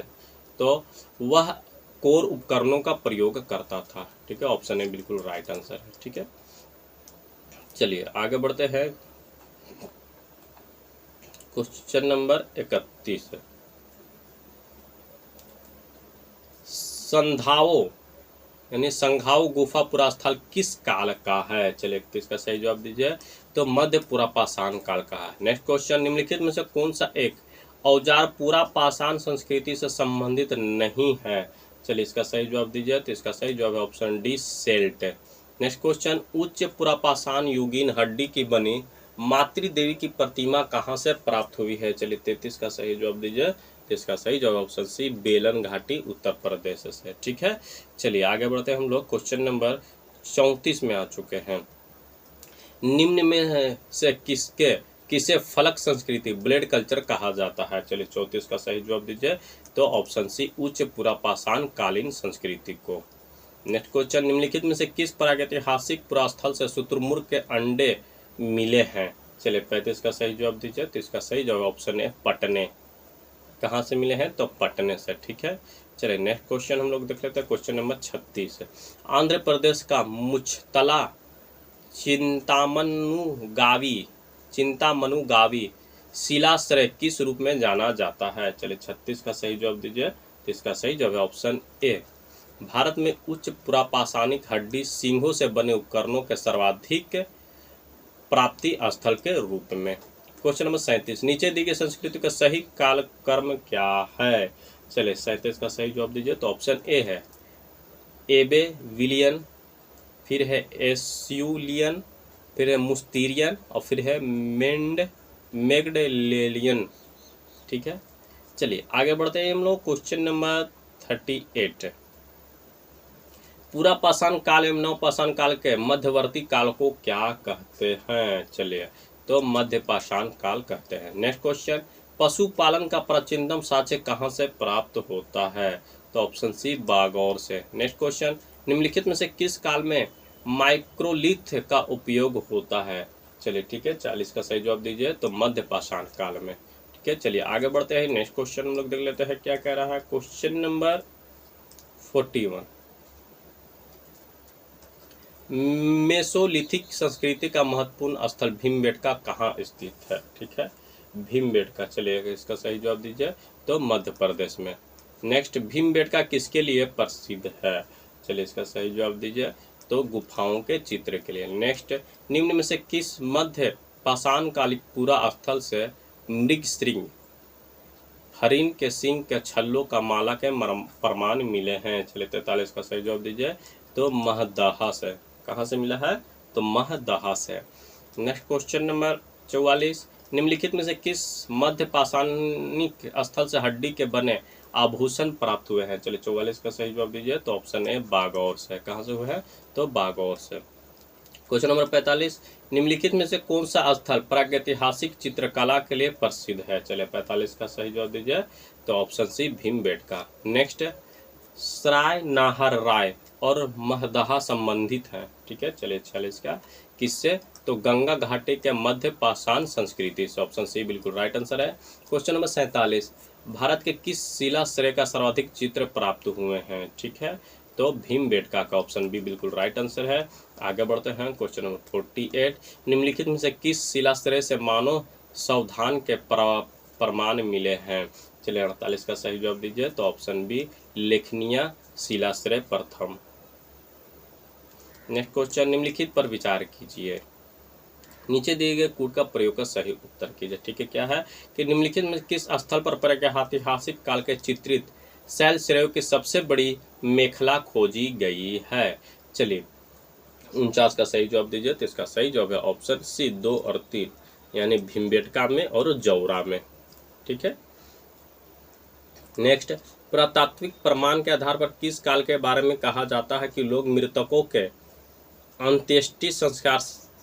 तो वह कोर उपकरणों का प्रयोग करता था, ठीक है, ऑप्शन ए बिल्कुल राइट आंसर है, ठीक है। चलिए आगे बढ़ते हैं। क्वेश्चन नंबर 31, संधाओ यानी संघाओ गुफा पूरा स्थल किस काल का है, चलिए इसका सही जवाब दीजिए। तो मध्य पूरा पाषाण काल का है। नेक्स्ट क्वेश्चन, निम्नलिखित में से कौन सा एक औजार पूरा पाषाण संस्कृति से संबंधित नहीं है, चलिए इसका सही जवाब दीजिए। तो इसका सही जवाब है option D Celt. Next question, उच्च पूरा पाषाण युगीन हड्डी की बनी मातृ देवी की प्रतिमा कहाँ से प्राप्त हुई है, चलिए 33 का सही जवाब दीजिए। तो इसका सही जवाब ऑप्शन सी बेलन घाटी उत्तर प्रदेश से, ठीक है। चलिए आगे बढ़ते हैं हम लोग। क्वेश्चन नंबर 34 में आ चुके हैं। निम्न में से किसे फलक संस्कृति ब्लेड कल्चर कहा जाता है, चलिए 34 का सही जवाब दीजिए। तो ऑप्शन सी उच्च पूरा पाषाण कालीन संस्कृति को। नेक्स्ट क्वेश्चन, निम्नलिखित में से किस प्रागैतिहासिक पुरास्थल से शुतुरमुर्ग के अंडे मिले हैं, चलिए 35 का सही जवाब दीजिए। तो इसका सही जवाब ऑप्शन है पटने। कहाँ से मिले हैं, तो पटने से, ठीक है। चलिए नेक्स्ट क्वेश्चन हम लोग देख लेते हैं। क्वेश्चन नंबर 36, आंध्र प्रदेश का मुचतला चिंतामनुगावी शिलाश्रय किस रूप में जाना जाता है, चलिए 36 का सही जवाब दीजिए। तो इसका सही जवाब है ऑप्शन ए, भारत में उच्च पुरापाषाणिक हड्डी सींगों से बने उपकरणों के सर्वाधिक प्राप्ति स्थल के रूप में। क्वेश्चन नंबर 37, नीचे दी गई संस्कृति का सही कालक्रम क्या है, चलिए 37 का सही जवाब दीजिए। तो ऑप्शन ए है एबे विलियन, फिर है एस्यूलियन, फिर है मुस्तीरियन और फिर है मेगडलेलियन, ठीक है। चलिए आगे बढ़ते हैं हम लोग। क्वेश्चन नंबर 38, पूरा पाषाण काल एवं नव पाषाण काल के मध्यवर्ती काल को क्या कहते हैं, चलिए तो मध्य पाषाण काल कहते हैं। नेक्स्ट क्वेश्चन, पशुपालन का प्राचीनतम साक्ष्य कहाँ से प्राप्त होता है, तो ऑप्शन सी बागौर से। नेक्स्ट क्वेश्चन, निम्नलिखित में से किस काल में माइक्रोलिथ का उपयोग होता है, चलिए ठीक है 40 का सही जवाब दीजिए। तो मध्य पाषाण काल में, ठीक है। चलिए आगे बढ़ते हैं। नेक्स्ट क्वेश्चन हम लोग देख लेते हैं क्या कह रहा है। क्वेश्चन नंबर 41, मेसोलिथिक संस्कृति का महत्वपूर्ण स्थल भीमबेटका कहाँ स्थित है, ठीक है, भीमबेटका, चलिए इसका सही जवाब दीजिए। तो मध्य प्रदेश में। नेक्स्ट, भीमबेटका किसके लिए प्रसिद्ध है, चलिए इसका सही जवाब दीजिए। तो गुफाओं के चित्र के लिए। नेक्स्ट, निम्न में से किस मध्य पाषाण कालिक पूरा स्थल से मृगश्रृंग हरिण के सिंह के छल्लों का माला के प्रमाण मिले हैं, चलिए 43 का सही जवाब दीजिए। तो महदहा से। कहाँ से मिला है, तो महदहा से। नेक्स्ट क्वेश्चन नंबर 44, निम्नलिखित में से किस मध्य पाषाणिक स्थल से हड्डी के बने आभूषण प्राप्त हुए हैं, चलिए 44 का सही जवाब दीजिए। तो ऑप्शन ए बागौर से। कहाँ से हुए हैं, तो बागौर से। क्वेश्चन नंबर 45, निम्नलिखित में से कौन सा स्थल प्रागैतिहासिक चित्रकला के लिए प्रसिद्ध है, चलिए 45 का सही जवाब दीजिए। तो ऑप्शन सी भीमबेटका। नेक्स्ट, सराय नाहर राय और महदहा संबंधित हैं, ठीक है। चलिए 46 का किससे, तो गंगा घाटी के मध्य पाषाण संस्कृति से, ऑप्शन सी बिल्कुल राइट आंसर है। क्वेश्चन नंबर 47, भारत के किस शिलाश्रय का सर्वाधिक चित्र प्राप्त हुए हैं? ठीक है, तो भीमबेटका का, ऑप्शन बी बिल्कुल राइट आंसर है। आगे बढ़ते हैं क्वेश्चन नंबर 48, निम्नलिखित में से किस शिलाश्रय से मानव सावधान के प्रमाण मिले हैं? चलिए 48 का सही जवाब दीजिए, तो ऑप्शन बी लेखनिया शिलाश्रय प्रथम। नेक्स्ट क्वेश्चन, निम्नलिखित पर विचार कीजिए, नीचे दिए गए कूट का प्रयोग कर सही उत्तर कीजिए। ठीक है, क्या है कि निम्नलिखित में किस स्थल पर प्रागैतिहासिक काल के चित्रित शैल श्रेयों की सबसे बड़ी मेखला खोजी गई है? चलिए 49 का सही जवाब दीजिए, तो इसका सही जवाब है ऑप्शन सी 2 और 3, यानी भीमबेटका में और जौरा में। ठीक है, नेक्स्ट, पुरातात्विक प्रमाण के आधार पर किस काल के बारे में कहा जाता है कि लोग मृतकों के अंत्येष्टि संस्कार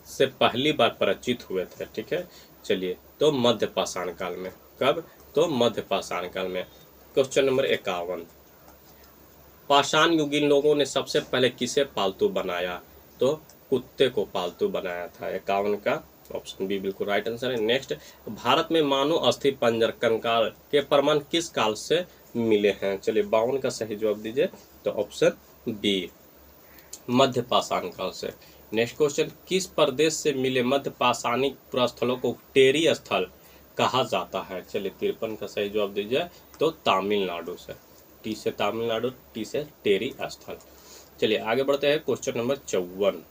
से पहली बार परिचित हुए थे? ठीक है, चलिए तो मध्य पाषाण काल में। कब? तो मध्य पाषाण काल में। क्वेश्चन नंबर 51, पाषाण युगीन लोगों ने सबसे पहले किसे पालतू बनाया? तो कुत्ते को पालतू बनाया था। 51 का ऑप्शन बी बिल्कुल राइट आंसर है। नेक्स्ट, भारत में मानव अस्थि पंजर कंकाल के प्रमाण किस काल से मिले हैं? चलिए 52 का सही जवाब दीजिए, तो ऑप्शन बी मध्य पाषाण काल से। नेक्स्ट क्वेश्चन, किस प्रदेश से मिले मध्य पाषाणिक पुरास्थलों को टेरी स्थल कहा जाता है? चलिए 53 का सही जवाब दीजिए, तो तमिलनाडु से। टी से तमिलनाडु, टी से टेरी स्थल। चलिए आगे बढ़ते हैं क्वेश्चन नंबर 54,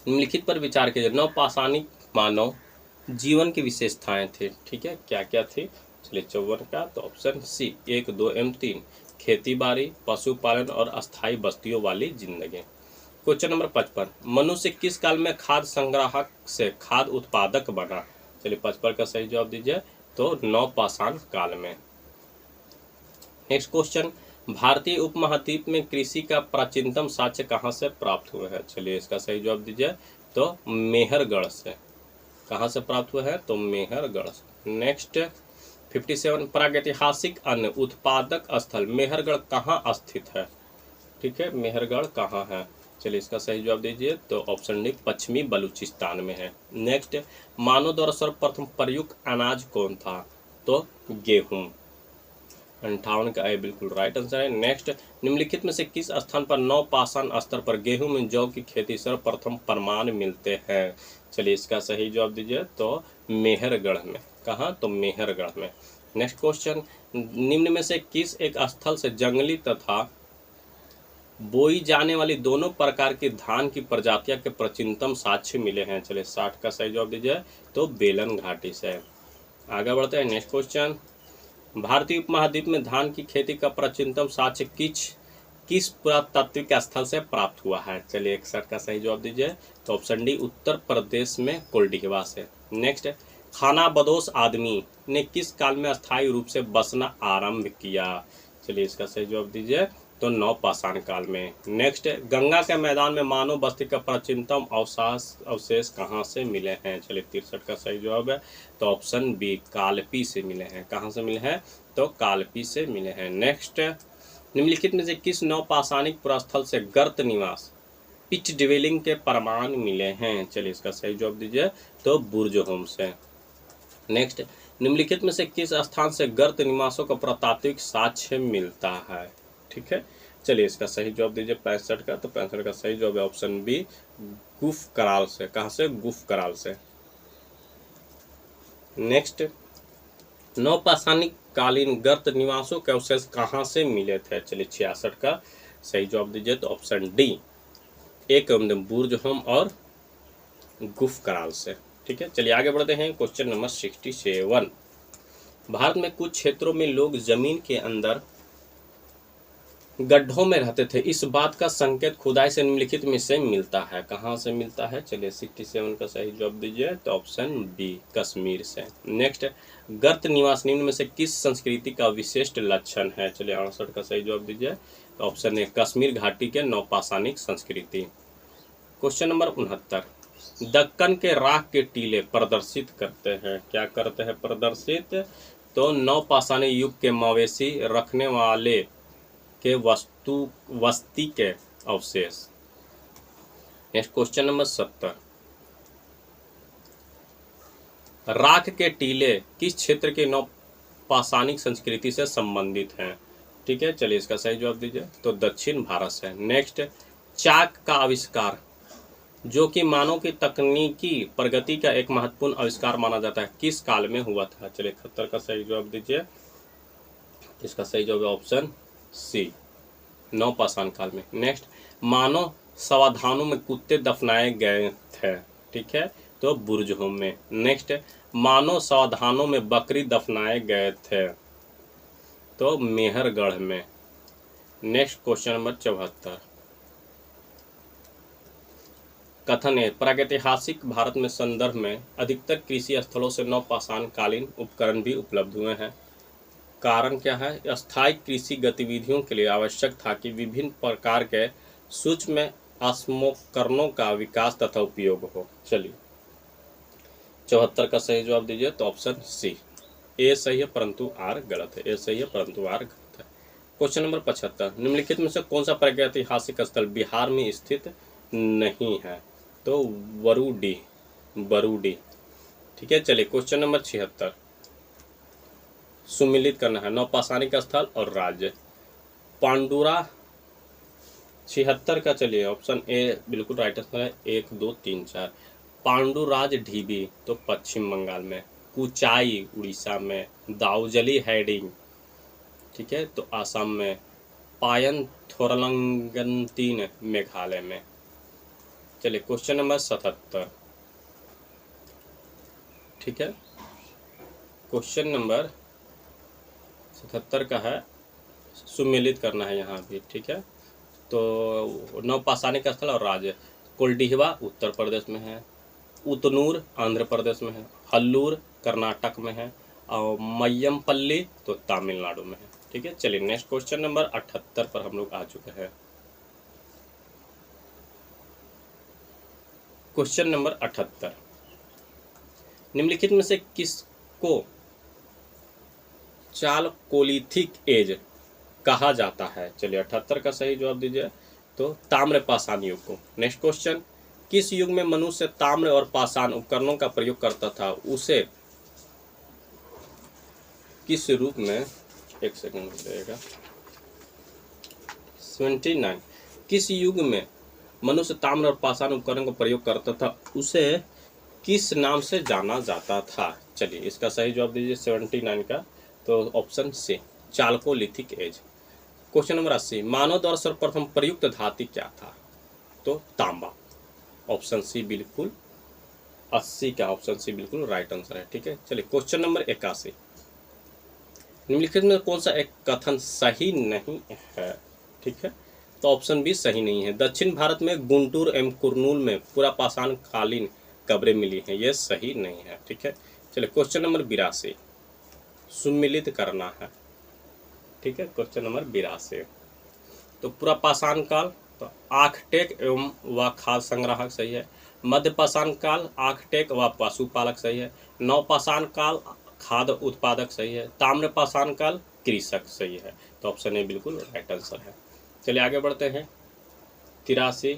निम्नलिखित पर विचार कीजिए, नवपाषाणिक मानव जीवन की विशेषताएं थी। ठीक है, क्या क्या थी? चलिए 54 का, तो ऑप्शन सी 1, 2 एवं 3, खेती बाड़ी, पशुपालन और अस्थायी बस्तियों वाली जिंदगी। क्वेश्चन नंबर 55, मनुष्य किस काल में खाद्य संग्राहक से खाद्य उत्पादक बना? चलिए 55 का सही जवाब दीजिए, तो नवपाषाण काल में। नेक्स्ट क्वेश्चन, भारतीय उपमहाद्वीप में कृषि का प्राचीनतम साक्ष्य कहाँ से प्राप्त हुए हैं? चलिए इसका सही जवाब दीजिए, तो मेहरगढ़ से। कहाँ से प्राप्त हुए हैं? तो मेहरगढ़ से। नेक्स्ट 57, प्रागैतिहासिक अन्न उत्पादक स्थल मेहरगढ़ कहाँ स्थित है? ठीक है, मेहरगढ़ कहाँ है? चलिए इसका सही जवाब दीजिए, तो ऑप्शन डी पश्चिमी बलूचिस्तान में है। नेक्स्ट, मानव द्वारा सर्वप्रथम प्रयुक्त अनाज कौन था? तो गेहूं। 58 का ए बिल्कुल राइट आंसर है। नेक्स्ट, निम्नलिखित में से किस स्थान पर नवपाषाण स्तर पर गेहूं में जौ की खेती सर्वप्रथम प्रमाण मिलते हैं? चलिए इसका सही जवाब दीजिए, तो मेहरगढ़ में। कहाँ? तो मेहरगढ़ में। नेक्स्ट क्वेश्चन, निम्न में से किस एक स्थल से जंगली तथा बोई जाने वाली दोनों प्रकार की धान की प्रजातियां के प्राचीनतम साक्ष्य मिले हैं? चलिए 60 का सही जवाब दीजिए, तो बेलन घाटी से। आगे बढ़ते हैं। नेक्स्ट क्वेश्चन, भारतीय उपमहाद्वीप में धान की खेती का प्राचीनतम साक्ष्य किस पुरातात्विक स्थल से प्राप्त हुआ है? चलिए 61 का सही जवाब दीजिए, तो ऑप्शन डी उत्तर प्रदेश में कोल्डिहवा से। नेक्स्ट, खानाबदोश आदमी ने किस काल में अस्थायी रूप से बसना आरंभ किया? चलिए इसका सही जवाब दीजिए, तो नवपाषाण काल में। नेक्स्ट, गंगा के मैदान में मानव बस्ती का प्राचीनतम अवशेष कहाँ से मिले हैं? चलिए 63 का सही जवाब है, तो ऑप्शन बी कालपी से मिले हैं। कहाँ से मिले हैं? तो कालपी से मिले हैं। नेक्स्ट, निम्नलिखित में से किस नवपाषाणिक पुरास्थल से गर्त निवास पिच ड्वेलिंग के प्रमाण मिले हैं? चलिए इसका सही जवाब दीजिए, तो बुर्जहोम से। नेक्स्ट, निम्नलिखित में से किस स्थान से गर्त निवासों का पुरातात्विक साक्ष्य मिलता है? ठीक है, चलिए इसका सही जवाब दीजिए 65 का, तो 65 का सही जवाब है ऑप्शन बी गुफ कराल से। कहाँ से? गुफ कराल से। नेक्स्ट, नवपाषाणिक कालीन गर्त निवासों के अवशेष कहाँ से मिले थे? चलिए 66 का सही जवाब दीजिए, तो ऑप्शन डी एक बुर्जहोम और गुफ कराल से। ठीक है, चलिए आगे बढ़ते हैं। क्वेश्चन नंबर 67, भारत में कुछ क्षेत्रों में लोग जमीन के अंदर गड्ढों में रहते थे, इस बात का संकेत खुदाई से निम्नलिखित में से मिलता है। कहाँ से मिलता है? चलिए 67 का सही जवाब दीजिए, तो ऑप्शन बी कश्मीर से। नेक्स्ट, गर्त निवास निम्न में से किस संस्कृति का विशिष्ट लक्षण है? चलिए 68 का सही जवाब दीजिए, तो ऑप्शन ए कश्मीर घाटी के नवपाषाणिक संस्कृति। क्वेश्चन नंबर 69, दक्कन के राख के टीले प्रदर्शित करते हैं। क्या करते हैं? प्रदर्शित, तो नवपाषाणी युग के मवेशी रखने वाले के वस्ती के अवशेष। नेक्स्ट क्वेश्चन नंबर 70, राख के टीले किस क्षेत्र के नवपाषाणिक संस्कृति से संबंधित हैं? ठीक है, चलिए इसका सही जवाब दीजिए। तो दक्षिण भारत से। नेक्स्ट, चाक का आविष्कार जो कि मानव की तकनीकी प्रगति का एक महत्वपूर्ण आविष्कार माना जाता है, किस काल में हुआ था? चलिए 71 का सही जवाब दीजिए। इसका सही जवाब है ऑप्शन सी, नवपाषाण काल में। नेक्स्ट, मानव समाधानों में कुत्ते दफनाए गए थे। ठीक है, तो बुर्जहों में। नेक्स्ट, मानव समाधानों में बकरी दफनाए गए थे, तो मेहरगढ़ में। नेक्स्ट क्वेश्चन नंबर 74, कथन है प्रागैतिहासिक भारत में संदर्भ में अधिकतर कृषि स्थलों से नवपाषाण कालीन उपकरण भी उपलब्ध हुए हैं। कारण क्या है? अस्थायी कृषि गतिविधियों के लिए आवश्यक था कि विभिन्न प्रकार के सूक्ष्म स्मोकरणों का विकास तथा उपयोग हो। चलिए 74 का सही जवाब दीजिए। तो ऑप्शन सी, ए सही है परंतु आर गलत है। ए सही है परंतु आर गलत है। क्वेश्चन नंबर 75, निम्नलिखित में से कौन सा प्रागैतिहासिक स्थल बिहार में स्थित नहीं है? तो बरूडी। ठीक है, चलिए क्वेश्चन नंबर 76, सुमिलित करना है नवपाषाणिक स्थल और राज्य। पांडुरा 76 का, चलिए ऑप्शन ए बिल्कुल राइट आंसर है। 1 2 3 4। पांडुराज ढीबी तो पश्चिम बंगाल में, कुचाई उड़ीसा में, दाउजली हैडिंग ठीक है तो आसाम में, पायन थोरलंगनतीन मेघालय में। चलिए क्वेश्चन नंबर 77, ठीक है, क्वेश्चन नंबर 77 का है, सुमेलित करना है यहाँ भी। ठीक है, तो नवपाषाणिक स्थल और राज्य। कोल्डिहवा उत्तर प्रदेश में है, उतनूर आंध्र प्रदेश में है, हल्लूर कर्नाटक में है और मय्यमपल्ली तो तमिलनाडु में है। ठीक है, चलिए नेक्स्ट क्वेश्चन नंबर 78 पर हम लोग आ चुके हैं। क्वेश्चन नंबर 78, निम्नलिखित में से किसको चालकोलिथिक एज कहा जाता है? चलिए 78 का सही जवाब दीजिए। तो ताम्र पाषाण युग को। नेक्स्ट क्वेश्चन, किस युग में मनुष्य ताम्र और पाषाण उपकरणों का प्रयोग करता था, उसे किस रूप में? एक सेकंड लगेगा। 79, किस युग में मनुष्य ताम्र और पाषाण उपकरणों का प्रयोग करता था, उसे किस नाम से जाना जाता था? चलिए इसका सही जवाब दीजिए 79 का। तो option C, chalcolithic age. Question number 80, मानव द्वारा सर्वप्रथम प्रयुक्त धातु क्या था? तो तांबा। ऑप्शन सी बिल्कुल 80 का ऑप्शन सी बिल्कुल राइट आंसर है। ठीक है, चलिए क्वेश्चन नंबर 81, निम्नलिखित में कौन सा एक कथन सही नहीं है? ठीक है, तो ऑप्शन बी सही नहीं है। दक्षिण भारत में गुंटूर एवं कुरनूल में पूरा पाषाण कालीन कब्रें मिली हैं, यह सही नहीं है। ठीक है, चलिए क्वेश्चन नंबर 82, सुमिलित करना है। ठीक है, क्वेश्चन नंबर 82, तो पूरा पाषाण काल तो आखटेक एवं व खाद्य संग्राहक सही है। मध्य पाषाण काल आखटेक व पशुपालक सही है। नवपाषाण काल खाद्य उत्पादक सही है। ताम्र पाषाण काल कृषक सही है। तो ऑप्शन ए बिल्कुल राइट आंसर है। चलिए आगे बढ़ते हैं। 83,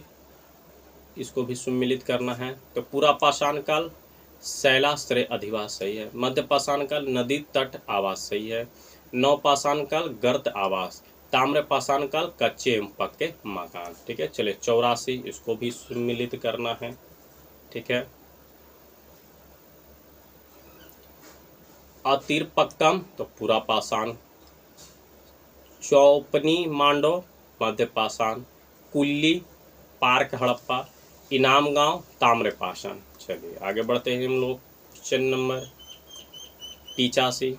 इसको भी सुमिलित करना है। तो पूरा पाषाण काल शैलाश्रय अधिवास सही है। मध्य पाषाण काल नदी तट आवास सही है। नवपाषाण काल गर्त आवास। ताम्र पाषाण काल कच्चे एवं पक्के मकान। ठीक है, चलिए 84, इसको भी सुमिलित करना है। ठीक है, अतिरपक्कम तो पूरा पाषाण। चौपनी मांडो मध्य पाषाण। कुल्ली पार्क हड़प्पा। इनाम गांव ताम्र पाषाण। चलिए आगे बढ़ते हैं हम लोग। क्वेश्चन नंबर 85,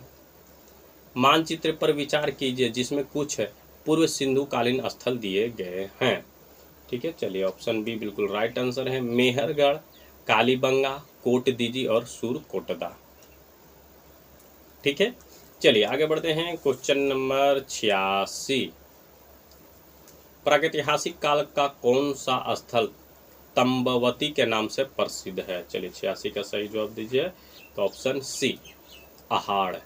मानचित्र पर विचार कीजिए जिसमें कुछ पूर्व सिंधु कालीन स्थल दिए गए हैं। ठीक है, चलिए ऑप्शन बी बिल्कुल राइट आंसर है। मेहरगढ़, कालीबंगा, कोटदीजी और सूरकोटदा। ठीक है, चलिए आगे बढ़ते हैं। क्वेश्चन नंबर 86, प्रागैतिहासिक काल का कौन सा स्थल तंबवती के नाम से प्रसिद्ध है? चलिए 86 का सही जवाब दीजिए। तो option C, Ahar.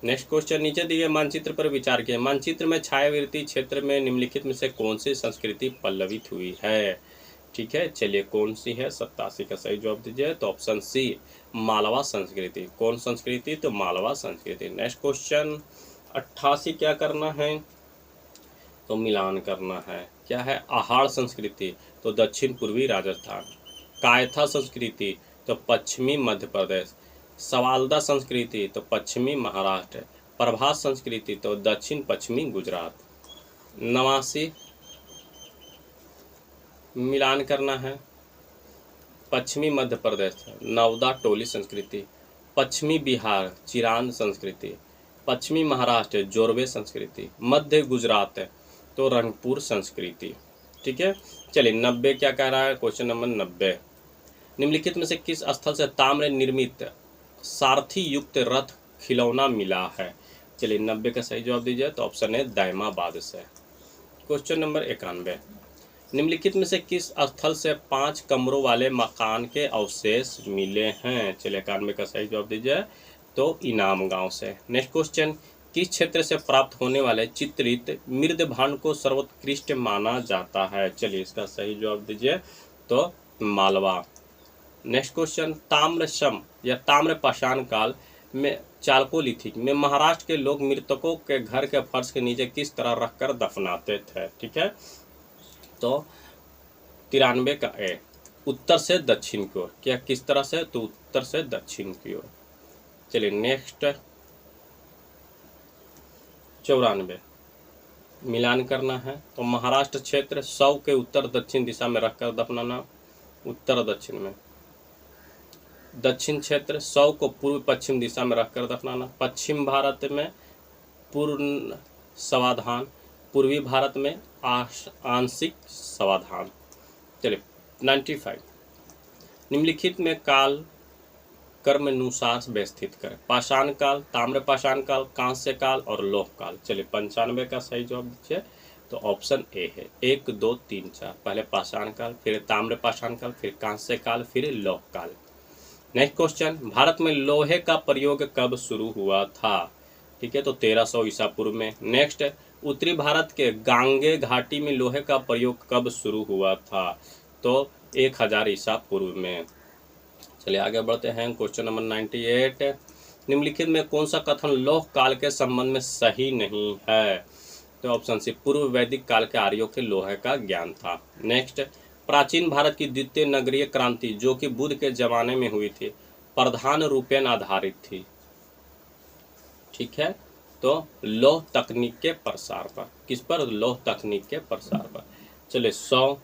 Next question, नीचे दिए गए मानचित्र पर विचार किए। मानचित्र में छायावर्ती क्षेत्र में निम्नलिखित में से कौन सी संस्कृति पल्लवित हुई है? ठीक है, चलिए कौन सी है 87 का सही जवाब दीजिए। तो ऑप्शन सी मालवा संस्कृति। कौन संस्कृति? तो मालवा संस्कृति। नेक्स्ट क्वेश्चन 88 क्या करना है? तो मिलान करना है। क्या है? आहार संस्कृति तो दक्षिण पूर्वी राजस्थान। कायथा संस्कृति तो पश्चिमी मध्य प्रदेश। सवालदा संस्कृति तो पश्चिमी महाराष्ट्र। प्रभास संस्कृति तो दक्षिण पश्चिमी गुजरात। 89 मिलान करना है। पश्चिमी मध्य प्रदेश नवदा टोली संस्कृति। पश्चिमी बिहार चिरान संस्कृति। पश्चिमी महाराष्ट्र जोरवे संस्कृति। मध्य गुजरात तो रंगपुर संस्कृति। ठीक है, चलिए 90 क्या कह रहा है? क्वेश्चन नंबर 90, निम्नलिखित में से किस स्थल से ताम्र निर्मित सारथी युक्त रथ खिलौना मिला है? चलिए 90 का सही जवाब दीजिए। तो ऑप्शन है दायमाबाद से। क्वेश्चन नंबर 91, निम्नलिखित में से किस स्थल से 5 कमरों वाले मकान के अवशेष मिले हैं? चलिए 91 का सही जवाब दीजिए। तो इनाम गांव से। नेक्स्ट क्वेश्चन, किस क्षेत्र से प्राप्त होने वाले चित्रित मृद भांड को सर्वोत्कृष्ट माना जाता है? चलिए इसका सही जवाब दीजिए। तो मालवा। नेक्स्ट क्वेश्चन, ताम्रशम या ताम्र पाषाण काल में चालकोलिथिक में महाराष्ट्र के लोग मृतकों के घर के फर्श के नीचे किस तरह रखकर दफनाते थे? ठीक है, तो 93 का ए, उत्तर से दक्षिण की ओर। क्या किस तरह से? तो उत्तर से दक्षिण की ओर। चलिए नेक्स्ट 94 मिलान करना है। तो महाराष्ट्र क्षेत्र 100 के उत्तर दक्षिण दिशा में रखकर दफनाना, उत्तर दक्षिण में। दक्षिण क्षेत्र 100 को पूर्व पश्चिम दिशा में रखकर दफनाना। पश्चिम भारत में पूर्ण समाधान, पूर्वी भारत में आंशिक समाधान। चलिए 95, निम्नलिखित में काल कर्मानुसार व्यवस्थित करें। पाषाण काल, ताम्र पाषाण काल, कांस्य काल और लौह काल। चलिए 95 का सही जवाब दीजिए। तो ऑप्शन ए है 1 2 3 4। पहले पाषाण काल, फिर ताम्र पाषाण काल, फिर कांस्य काल, फिर लौह काल। नेक्स्ट क्वेश्चन, भारत में लोहे का प्रयोग कब शुरू हुआ था? ठीक है, तो 1300 ईसा पूर्व में। नेक्स्ट, उत्तरी भारत के गांगे घाटी में लोहे का प्रयोग कब शुरू हुआ था? तो 1000 ईसा पूर्व में। चलिए आगे बढ़ते हैं। क्वेश्चन नंबर 98, निम्नलिखित में कौन सा कथन लौह काल के संबंध में सही नहीं है? तो ऑप्शन सी पूर्व वैदिक काल के आर्यों के लोहे का ज्ञान था। नेक्स्ट, प्राचीन भारत की द्वितीय नगरीय क्रांति जो कि बुद्ध के जमाने में हुई थी प्रधान रूपेण आधारित थी। ठीक है, तो लौह तकनीक के प्रसार पर। किस पर? लौह तकनीक के प्रसार पर। चलिए 100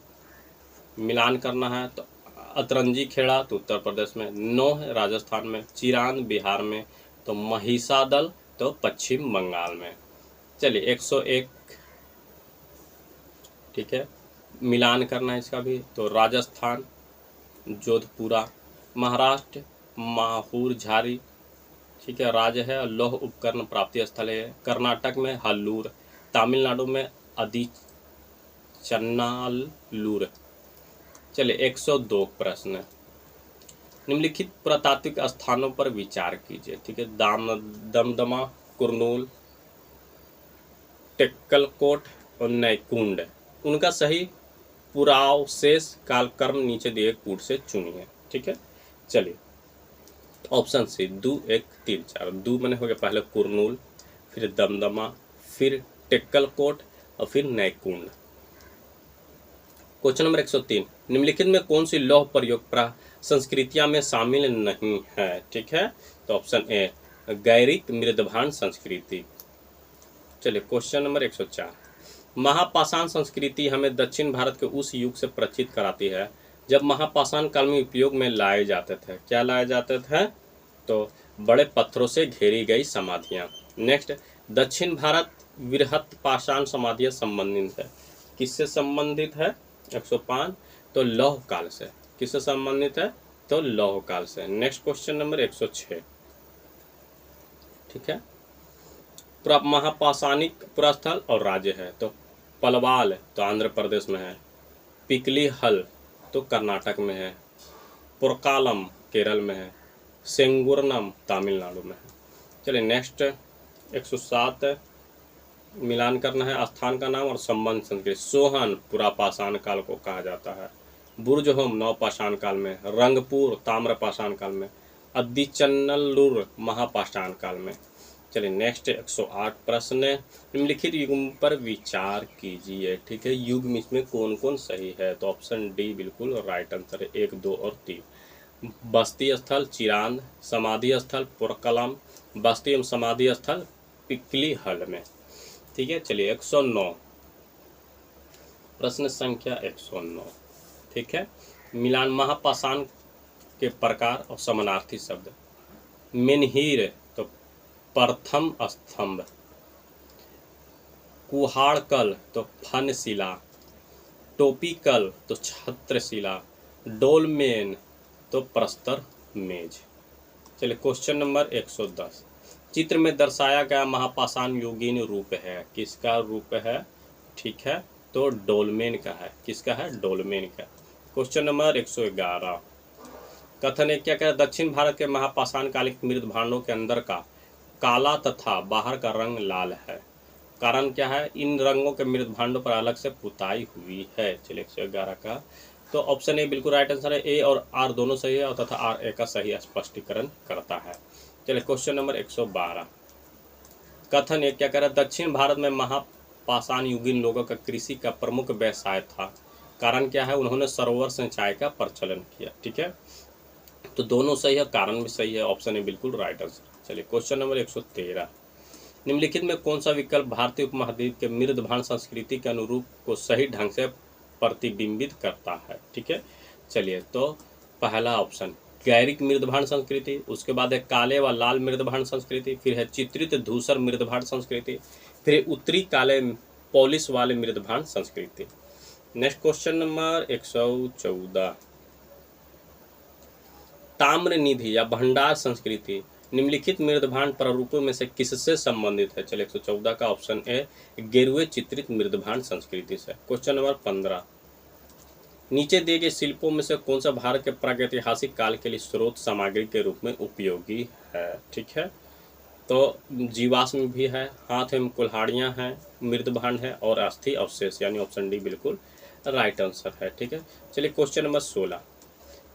मिलान करना है। तो अतरंजी खेड़ा तो उत्तर प्रदेश में, नोह राजस्थान में, चिरान बिहार में, तो महिषादल तो पश्चिम बंगाल में। चलिए 101, ठीक है, मिलान करना है इसका भी। तो राजस्थान जोधपुरा, महाराष्ट्र माहूर झारी, ठीक है, राज्य है लौह उपकरण प्राप्ति स्थल है। कर्नाटक में हल्लूर, तमिलनाडु में अदिचन्नालूर। चलिए 102 प्रश्न, निम्नलिखित पुरातात्विक स्थानों पर विचार कीजिए। ठीक है, दमदमा, कुरनूल, टेक्कलकोट और नैकुंड। उनका सही पुरावशेष कालक्रम नीचे दिए कूट से चुनिए। ठीक है, चलिए ऑप्शन सी 2 1 3 4। 2 मैंने हो गया पहले कुरनूल, फिर दमदमा, फिर टेक्कलकोट और फिर नैकुंड। क्वेश्चन नंबर 103, निम्नलिखित में कौन सी लौह प्रयोग संस्कृतियां में शामिल नहीं है? ठीक है, तो ऑप्शन ए गैरिक मृदभांड संस्कृति। चलिए क्वेश्चन नंबर 104, महापाषाण संस्कृति हमें दक्षिण भारत के उस युग से परिचित कराती है जब महापाषाण काल में उपयोग में लाए जाते थे। क्या लाए जाते थे? तो बड़े पत्थरों से घेरी गई समाधियां। नेक्स्ट, दक्षिण भारत वृहत पाषाण समाधियां संबंधित है। किससे संबंधित है? 105, तो लौह काल से। किससे संबंधित है? तो लौह काल से। नेक्स्ट क्वेश्चन नंबर 106, ठीक है, महापाषाणिक पुरास्थल और राज्य है। तो पलवाल तो आंध्र प्रदेश में है, पिकली हल तो कर्नाटक में है, पुरकालम केरल में है, सेंगुरनम तमिलनाडु में है। चलिए नेक्स्ट 107 मिलान करना है स्थान का नाम और संबंध संस्कृति। सोहन पुरापाषाण काल को कहा जाता है। बुर्जहोम नवपाषाण काल में, रंगपुर ताम्रपाषाण काल में, अद्दीचन्नल्लुर महापाषाण काल में। चलिए नेक्स्ट 108 प्रश्न है, निम्नलिखित युग्म पर विचार कीजिए। ठीक है, युग्म इसमें कौन कौन सही है? तो ऑप्शन डी बिल्कुल राइट आंसर है, 1, 2 और 3। बस्ती स्थल चिरांद, समाधि स्थल पुरकलम, बस्ती एवं समाधि स्थल पिकली हल में। ठीक है, चलिए 109 प्रश्न संख्या 109। ठीक है, मिलान महापाषाण के प्रकार और समानार्थी शब्द। मेनहीर तो प्रथम स्तंभ, कुहाड़कल तो फनशिला, टोपीकल तो छत्रशिला, डोलमेन तो प्रस्तर मेज। चलिए क्वेश्चन नंबर 110, चित्र में दर्शाया गया महापाषाण युगीन रूप है, किसका रूप है? ठीक है, तो डोलमेन का है। किसका है? डोलमेन का। क्वेश्चन नंबर 111, कथन है क्या? दक्षिण भारत के महापाषाण कालिक मृत भांडों के अंदर का काला तथा बाहर का रंग लाल है, कारण क्या है? इन रंगों के मृत भांडों पर अलग से पुताई हुई है। चलिए 111 का तो ऑप्शन ए बिल्कुल राइट आंसर है। ए और आर दोनों सही है और तथा आर ए का सही स्पष्टीकरण करता है। चलिए क्वेश्चन नंबर 112, कथन है क्या? दक्षिण भारत में महापाषाण युगीन लोगों का कृषि का प्रमुख व्यवसाय था, कारण क्या है? उन्होंने सरोवर सिंचाई का प्रचलन किया। ठीक है, तो दोनों सही है, कारण भी सही है, ऑप्शन ए बिल्कुल राइट आंसर। चलिए क्वेश्चन नंबर 113, निम्नलिखित में कौन सा विकल्प भारतीय उपमहाद्वीप के मृत भांड संस्कृति के अनुरूप को सही ढंग से प्रतिबिंबित करता है? ठीक है, चलिए तो पहला ऑप्शन गैरिक मृत भांड संस्कृति, उसके बाद है काले व लाल मृत भांड संस्कृति, फिर है चित्रित धूसर मृत भांड संस्कृति, फिर उत्तरी काले पॉलिश वाले मृत भांड संस्कृति। नेक्स्ट क्वेश्चन नंबर 114, ताम्र निधि या भंडार संस्कृति निम्नलिखित मृदभांड प्रारूपों में से किससे संबंधित है? चलिए 114 का ऑप्शन ए गेरुए चित्रित मृदभांड संस्कृति से। क्वेश्चन नंबर 15, नीचे दिए गए शिल्पों में से कौन सा भारत के प्रागैतिहासिक काल के लिए स्रोत सामग्री के रूप में उपयोगी है? ठीक है, तो जीवाश्म भी है, हाथ एवं कुल्हाड़ियाँ हैं, मृदभांड है और अस्थि अवशेष, यानी ऑप्शन डी बिल्कुल राइट आंसर है। ठीक है, चलिए क्वेश्चन नंबर 16,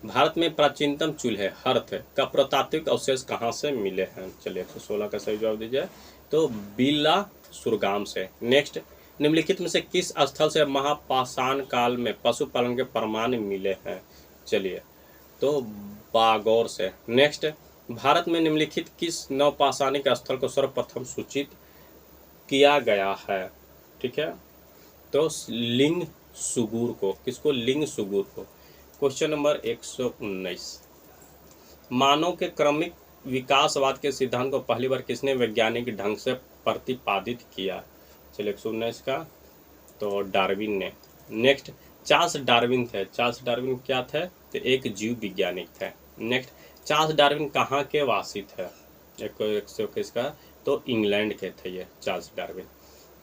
भारत में प्राचीनतम चूल्हे हर्थ का पुरातात्विक अवशेष कहाँ से मिले हैं? चलिए 116 का सही जवाब दीजिए, तो बिला सुरगाम से। नेक्स्ट, निम्नलिखित में से किस स्थल से महापाषाण काल में पशुपालन के प्रमाण मिले हैं? चलिए तो बागौर से। नेक्स्ट, भारत में निम्नलिखित किस नवपाषाणिक स्थल को सर्वप्रथम सूचित किया गया है? ठीक है, तो लिंग सुगुर को। किसको? लिंग सुगुर को। क्वेश्चन नंबर 119, मानव के क्रमिक विकासवाद के सिद्धांत को पहली बार किसने वैज्ञानिक ढंग से प्रतिपादित किया? चलिए 119 का तो डार्विन ने। नेक्स्ट, चार्ल्स डार्विन थे। चार्ल्स डार्विन क्या थे? तो एक जीव वैज्ञानिक थे। नेक्स्ट, चार्ल्स डार्विन कहाँ के वासी थे? 121 का तो इंग्लैंड के थे ये Charles Darwin.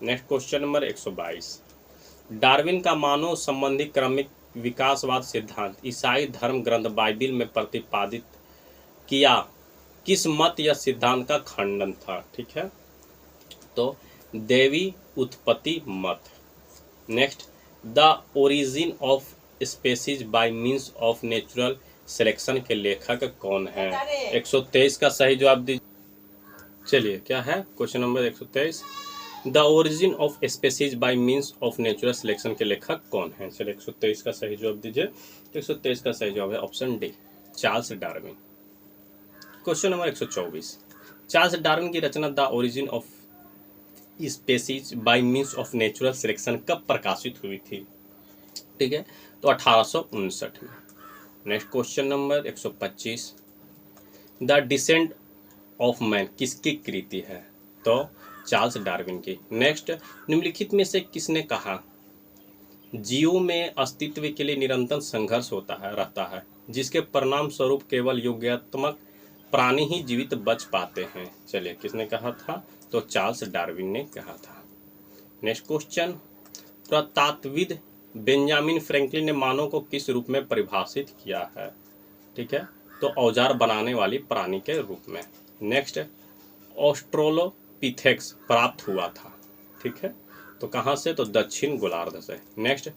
Next question number 122, Darwin का मानव संबंधी क्रमिक विकासवाद सिद्धांत ईसाई धर्म ग्रंथ बाइबिल में प्रतिपादित किया किस मत या सिद्धांत का खंडन था? ठीक है, तो देवी उत्पत्ति मत। Next, the origin of species by means of natural selection के लेखक कौन है? 123 का सही जवाब दीजिए। चलिए क्या है question number 123, the origin of species by means of natural selection के लेखक कौन है? चलिए 123 का सही जवाब दीजिए। तो 123 का सही जवाब है option D Charles Darwin. Question number 124, Charles Darwin की रचना the origin of species by means of natural selection कब प्रकाशित हुई थी? ठीक है, तो 1859 में। Next question number 125, the descent of man किसकी कृति है? तो चार्ल्स डार्विन की। नेक्स्ट, निम्नलिखित में से किसने कहा जीवों में अस्तित्व के लिए निरंतर संघर्ष होता है रहता है, जिसके परिणाम स्वरूप केवल योग्यात्मक प्राणी ही जीवित बच पाते हैं? चलिए किसने कहा था? तो चार्ल्स डार्विन ने कहा था। नेक्स्ट क्वेश्चन, पुरातत्वविद बेंजामिन फ्रैंकलिन ने मानव को किस रूप में परिभाषित किया है? ठीक है, तो औजार बनाने वाली प्राणी के रूप में। नेक्स्ट, ऑस्ट्रोलोपिथेक्स प्राप्त हुआ था। ठीक है, तो कहाँ से? तो दक्षिण गोलार्ध से। नेक्स्ट,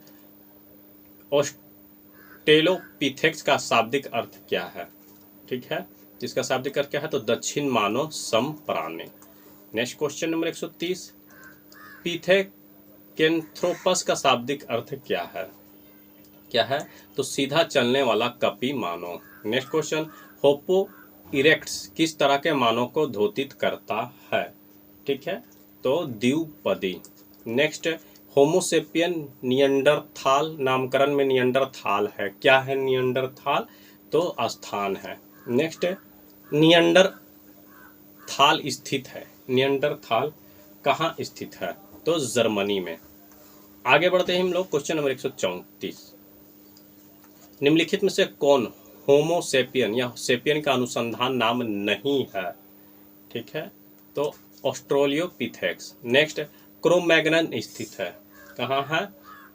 ऑस्ट्रेलोपिथेक्स का शाब्दिक अर्थ क्या है? ठीक है, जिसका शाब्दिक अर्थ क्या है? तो दक्षिण मानव समप्राणी। नेक्स्ट क्वेश्चन नंबर 130, पिथेकेंथ्रोपस का शाब्दिक अर्थ क्या है? क्या है? तो सीधा चलने वाला कपी मानव। नेक्स्ट क्वेश्चन, होपो इरेक्ट्स किस तरह के मानव को धोतित करता है? ठीक है, तो द्विपदी। नेक्स्ट, होमोसेपियन नियंडरथाल नामकरण में नियंडरथाल है। क्या है नियंडरथाल? तो स्थान है। नेक्स्ट, नियंडरथाल स्थित है। नियंडरथाल कहाँ स्थित है? तो जर्मनी में। आगे बढ़ते हैं हम लोग, क्वेश्चन नंबर 134, निम्नलिखित में से कौन होमोसेपियन या सेपियन का अनुसंधान नाम नहीं है? ठीक है, तो ऑस्ट्रेलियोपिथेक्स। नेक्स्ट, क्रोमैग्नन स्थित है। कहाँ है?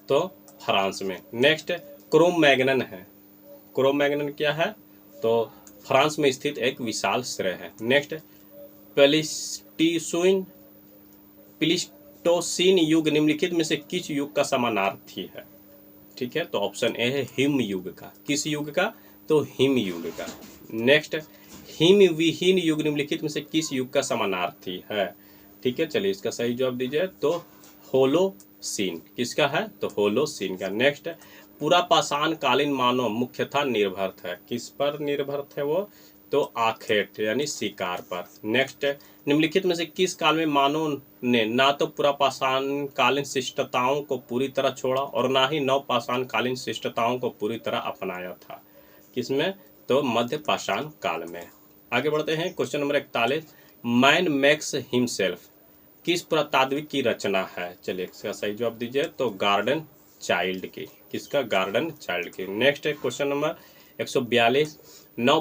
तो फ्रांस में। नेक्स्ट, क्रोमैग्नन है। क्रोमैग्नन क्या है? तो फ्रांस में स्थित एक विशाल श्रेय है। नेक्स्ट, प्लीस्टोसीन युग निम्नलिखित में से किस युग का समानार्थी है? ठीक है, तो ऑप्शन ए है हिम युग का। किस युग का? तो हिम युग का। नेक्स्ट, हिम विहीन युग निम्नलिखित में से किस युग का समानार्थी है? ठीक है, चलिए इसका सही जवाब दीजिए। तो होलोसीन। किसका है? तो होलोसीन का। नेक्स्ट, पूरा पाषाण कालीन मानव मुख्यतः निर्भर है। किस पर निर्भर थे वो? तो आखेट यानी शिकार पर। नेक्स्ट, निम्नलिखित में से किस काल में मानव ने ना तो पूरा पाषाण कालीन शिष्टताओं को पूरी तरह छोड़ा और ना ही नव पाषाण कालीन शिष्टताओं को पूरी तरह अपनाया था? किसमें? तो मध्य पाषाण काल में। आगे बढ़ते हैं, question number 41, man makes himself किस पुरातात्विक की रचना है? चलिए इसका सही जवाब दीजिए। तो गार्डन चाइल्ड की। किसका? गार्डन चाइल्ड की। नेक्स्ट है क्वेश्चन नंबर 142, नौ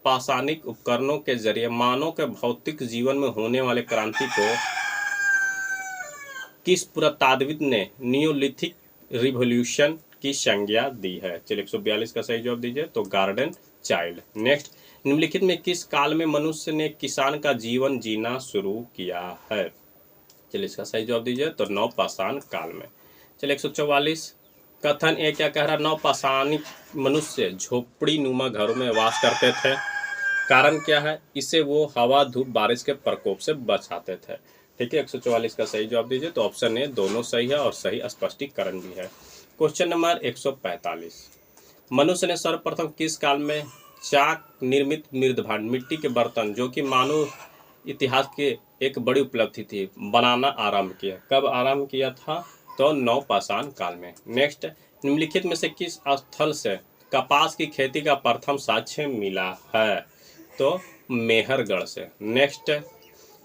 पाषाणिक उपकरणों के जरिए मानव के भौतिक जीवन में होने वाले क्रांति को किस पुरातात्विद ने नियोलिथिक रिवॉल्यूशन की संज्ञा दी है? चलिए 142 का सही जवाब दीजिए। तो गार्डन चाइल्ड। नेक्स्ट, निम्नलिखित में किस काल में मनुष्य ने किसान का जीवन जीना शुरू किया है? चलिए इसका सही जवाब दीजिए। तो नव पाषाण काल में। चलिए 144, कथन ए क्या कह रहा है? नव पाषाणिक मनुष्य झोपड़ी नुमा घरों में वास करते थे। कारण क्या है? इसे वो हवा धूप बारिश के प्रकोप से बचाते थे। ठीक है, 144 का सही जवाब दीजिए। तो ऑप्शन ए दोनों सही है और सही स्पष्टीकरण भी है। क्वेश्चन नंबर 145, मनुष्य ने सर्वप्रथम किस काल में चाक निर्मित मृदभांड मिट्टी के बर्तन जो कि मानव इतिहास के एक बड़ी उपलब्धि थी बनाना आरंभ किया? कब आरंभ किया था? तो नव पाषाण काल में। नेक्स्ट, निम्नलिखित में से किस स्थल से कपास की खेती का प्रथम साक्ष्य मिला है? तो मेहरगढ़ से। नेक्स्ट,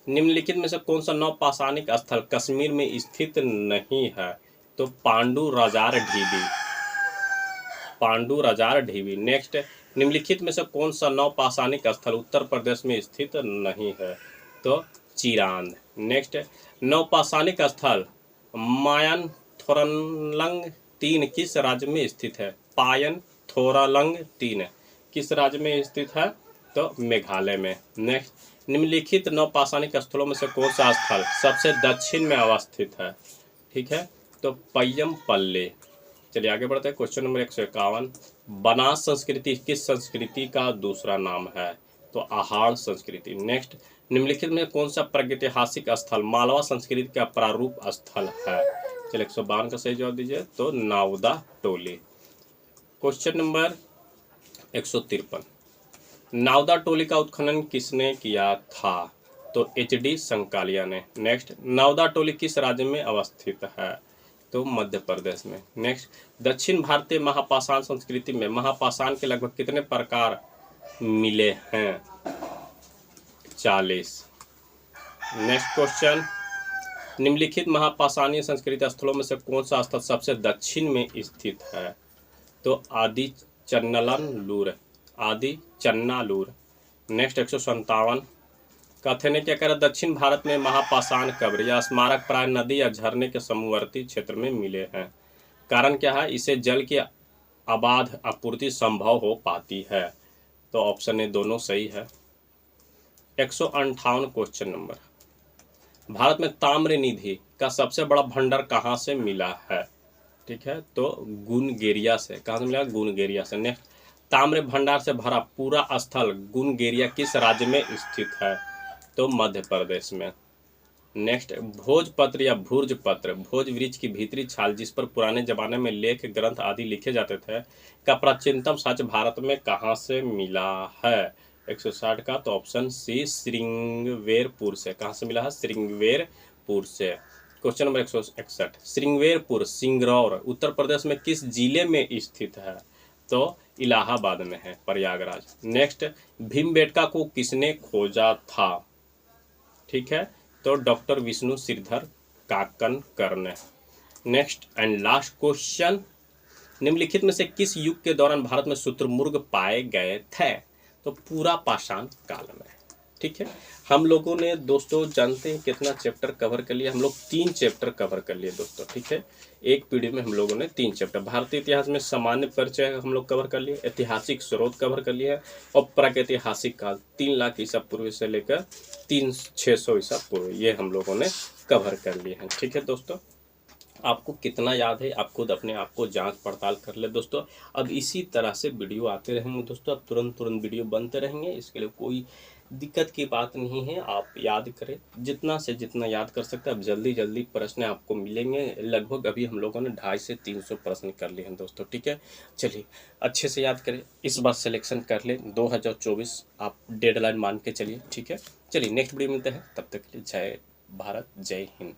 निम्नलिखित में से कौन सा नव पाषाणिक स्थल कश्मीर में स्थित नहीं है? तो पांडुराजार ढीबी। पांडुराजार ढीबी। नेक्स्ट, निम्नलिखित में से कौन सा नव पाषाणिक स्थल उत्तर प्रदेश में स्थित नहीं है? तो चिरांद। नेक्स्ट, नव पाषाणिक स्थल मायन थोरलंग 3 किस राज्य में स्थित है? पायन थोरलंग 3 किस राज्य में स्थित है? तो मेघालय में। नेक्स्ट, निम्नलिखित नव पाषाणिक स्थलों में से कौन सा स्थल सबसे दक्षिण में अवस्थित है? ठीक है, तो पय्यमपल्ली। चलिए आगे बढ़ते हैं, क्वेश्चन नंबर 151, बनास संस्कृति किस संस्कृति का दूसरा नाम है? तो आहार संस्कृति। नेक्स्ट, निम्नलिखित में कौन सा प्रागैतिहासिक स्थल मालवा संस्कृति का प्रारूप स्थल है? चलिए 152 का सही जवाब दीजिए। तो नावदा टोली। क्वेश्चन नंबर 153, नावदा टोली का उत्खनन किसने किया था? तो HD संकालिया ने। नेक्स्ट, नावदा टोली किस राज्य में अवस्थित है? तो मध्य प्रदेश में। नेक्स्ट, दक्षिण भारतीय महापाषाण संस्कृति में महापाषाण के लगभग कितने प्रकार मिले हैं? 40। नेक्स्ट क्वेश्चन, निम्नलिखित महापाषाणीय संस्कृति स्थलों में से कौन सा स्थल सबसे दक्षिण में स्थित है? तो आदि चन्नालूर। आदि चन्नालूर। नेक्स्ट 157, कथन ने क्या करा? दक्षिण भारत में महापाषाण कब्र या स्मारक प्राय नदी या झरने के समवर्ती क्षेत्र में मिले हैं। कारण क्या है? इसे जल की अबाध आपूर्ति संभव हो पाती है। तो ऑप्शन ए दोनों सही है। 158 क्वेश्चन नंबर, भारत में ताम्र निधि का सबसे बड़ा भंडार कहाँ से मिला है? ठीक है, तो गुनगेरिया से, कहाँ से मिला? गुनगेरिया से। नेक्स्ट, ताम्र भंडार से भरा पूरा स्थल गुनगेरिया किस राज्य में स्थित है? तो मध्य प्रदेश में। नेक्स्ट, भोजपत्र या भूर्जपत्र, भोज वृक्ष की भीतरी छाल जिस पर पुराने जमाने में लेख ग्रंथ आदि लिखे जाते थे, का प्राचीनतम साक्ष्य भारत में कहाँ से मिला है? 160 का, तो ऑप्शन सी श्रृंगवेरपुर से। कहाँ से मिला है? श्रृंगवेरपुर से। क्वेश्चन नंबर 161, श्रृंगवेरपुर सिंगरौर उत्तर प्रदेश में किस जिले में स्थित है? तो इलाहाबाद में है, प्रयागराज। नेक्स्ट, भीमबेटका को किसने खोजा था? ठीक है, तो डॉक्टर विष्णु श्रीधर काकनकर ने। नेक्स्ट एंड लास्ट क्वेश्चन, निम्नलिखित में से किस युग के दौरान भारत में शुतुरमुर्ग पाए गए थे? तो पूरा पाषाण काल में। ठीक है, हम लोगों ने दोस्तों जानते हैं कितना चैप्टर कवर कर लिया? हम लोग 3 चैप्टर कवर कर लिए दोस्तों। ठीक है, एक पीढ़ी में हम लोगों ने 3 चैप्टर, भारतीय इतिहास में सामान्य परिचय हम लोग कवर कर लिए, ऐतिहासिक स्रोत कवर कर लिया, और प्रागैतिहासिक काल 3 लाख ईसा पूर्व से लेकर 600 ईसा पूर्व, ये हम लोगों ने कवर कर लिए हैं। ठीक है दोस्तों, आपको कितना याद है आप खुद अपने आप को जांच पड़ताल कर ले दोस्तों। अब इसी तरह से वीडियो आते रहेंगे दोस्तों, अब तुरंत वीडियो बनते रहेंगे, इसके लिए कोई दिक्कत की बात नहीं है। आप याद करें, जितना से जितना याद कर सकते हैं। अब जल्दी प्रश्न आपको मिलेंगे, लगभग अभी हम लोगों ने 250 से 300 प्रश्न कर लिए हैं दोस्तों। ठीक है, चलिए अच्छे से याद करें, इस बार सिलेक्शन कर ले, 2024 आप डेडलाइन मान के चलिए। ठीक है, चलिए नेक्स्ट वीडियो मिलते हैं, तब तक के लिए जय भारत, जय हिंद।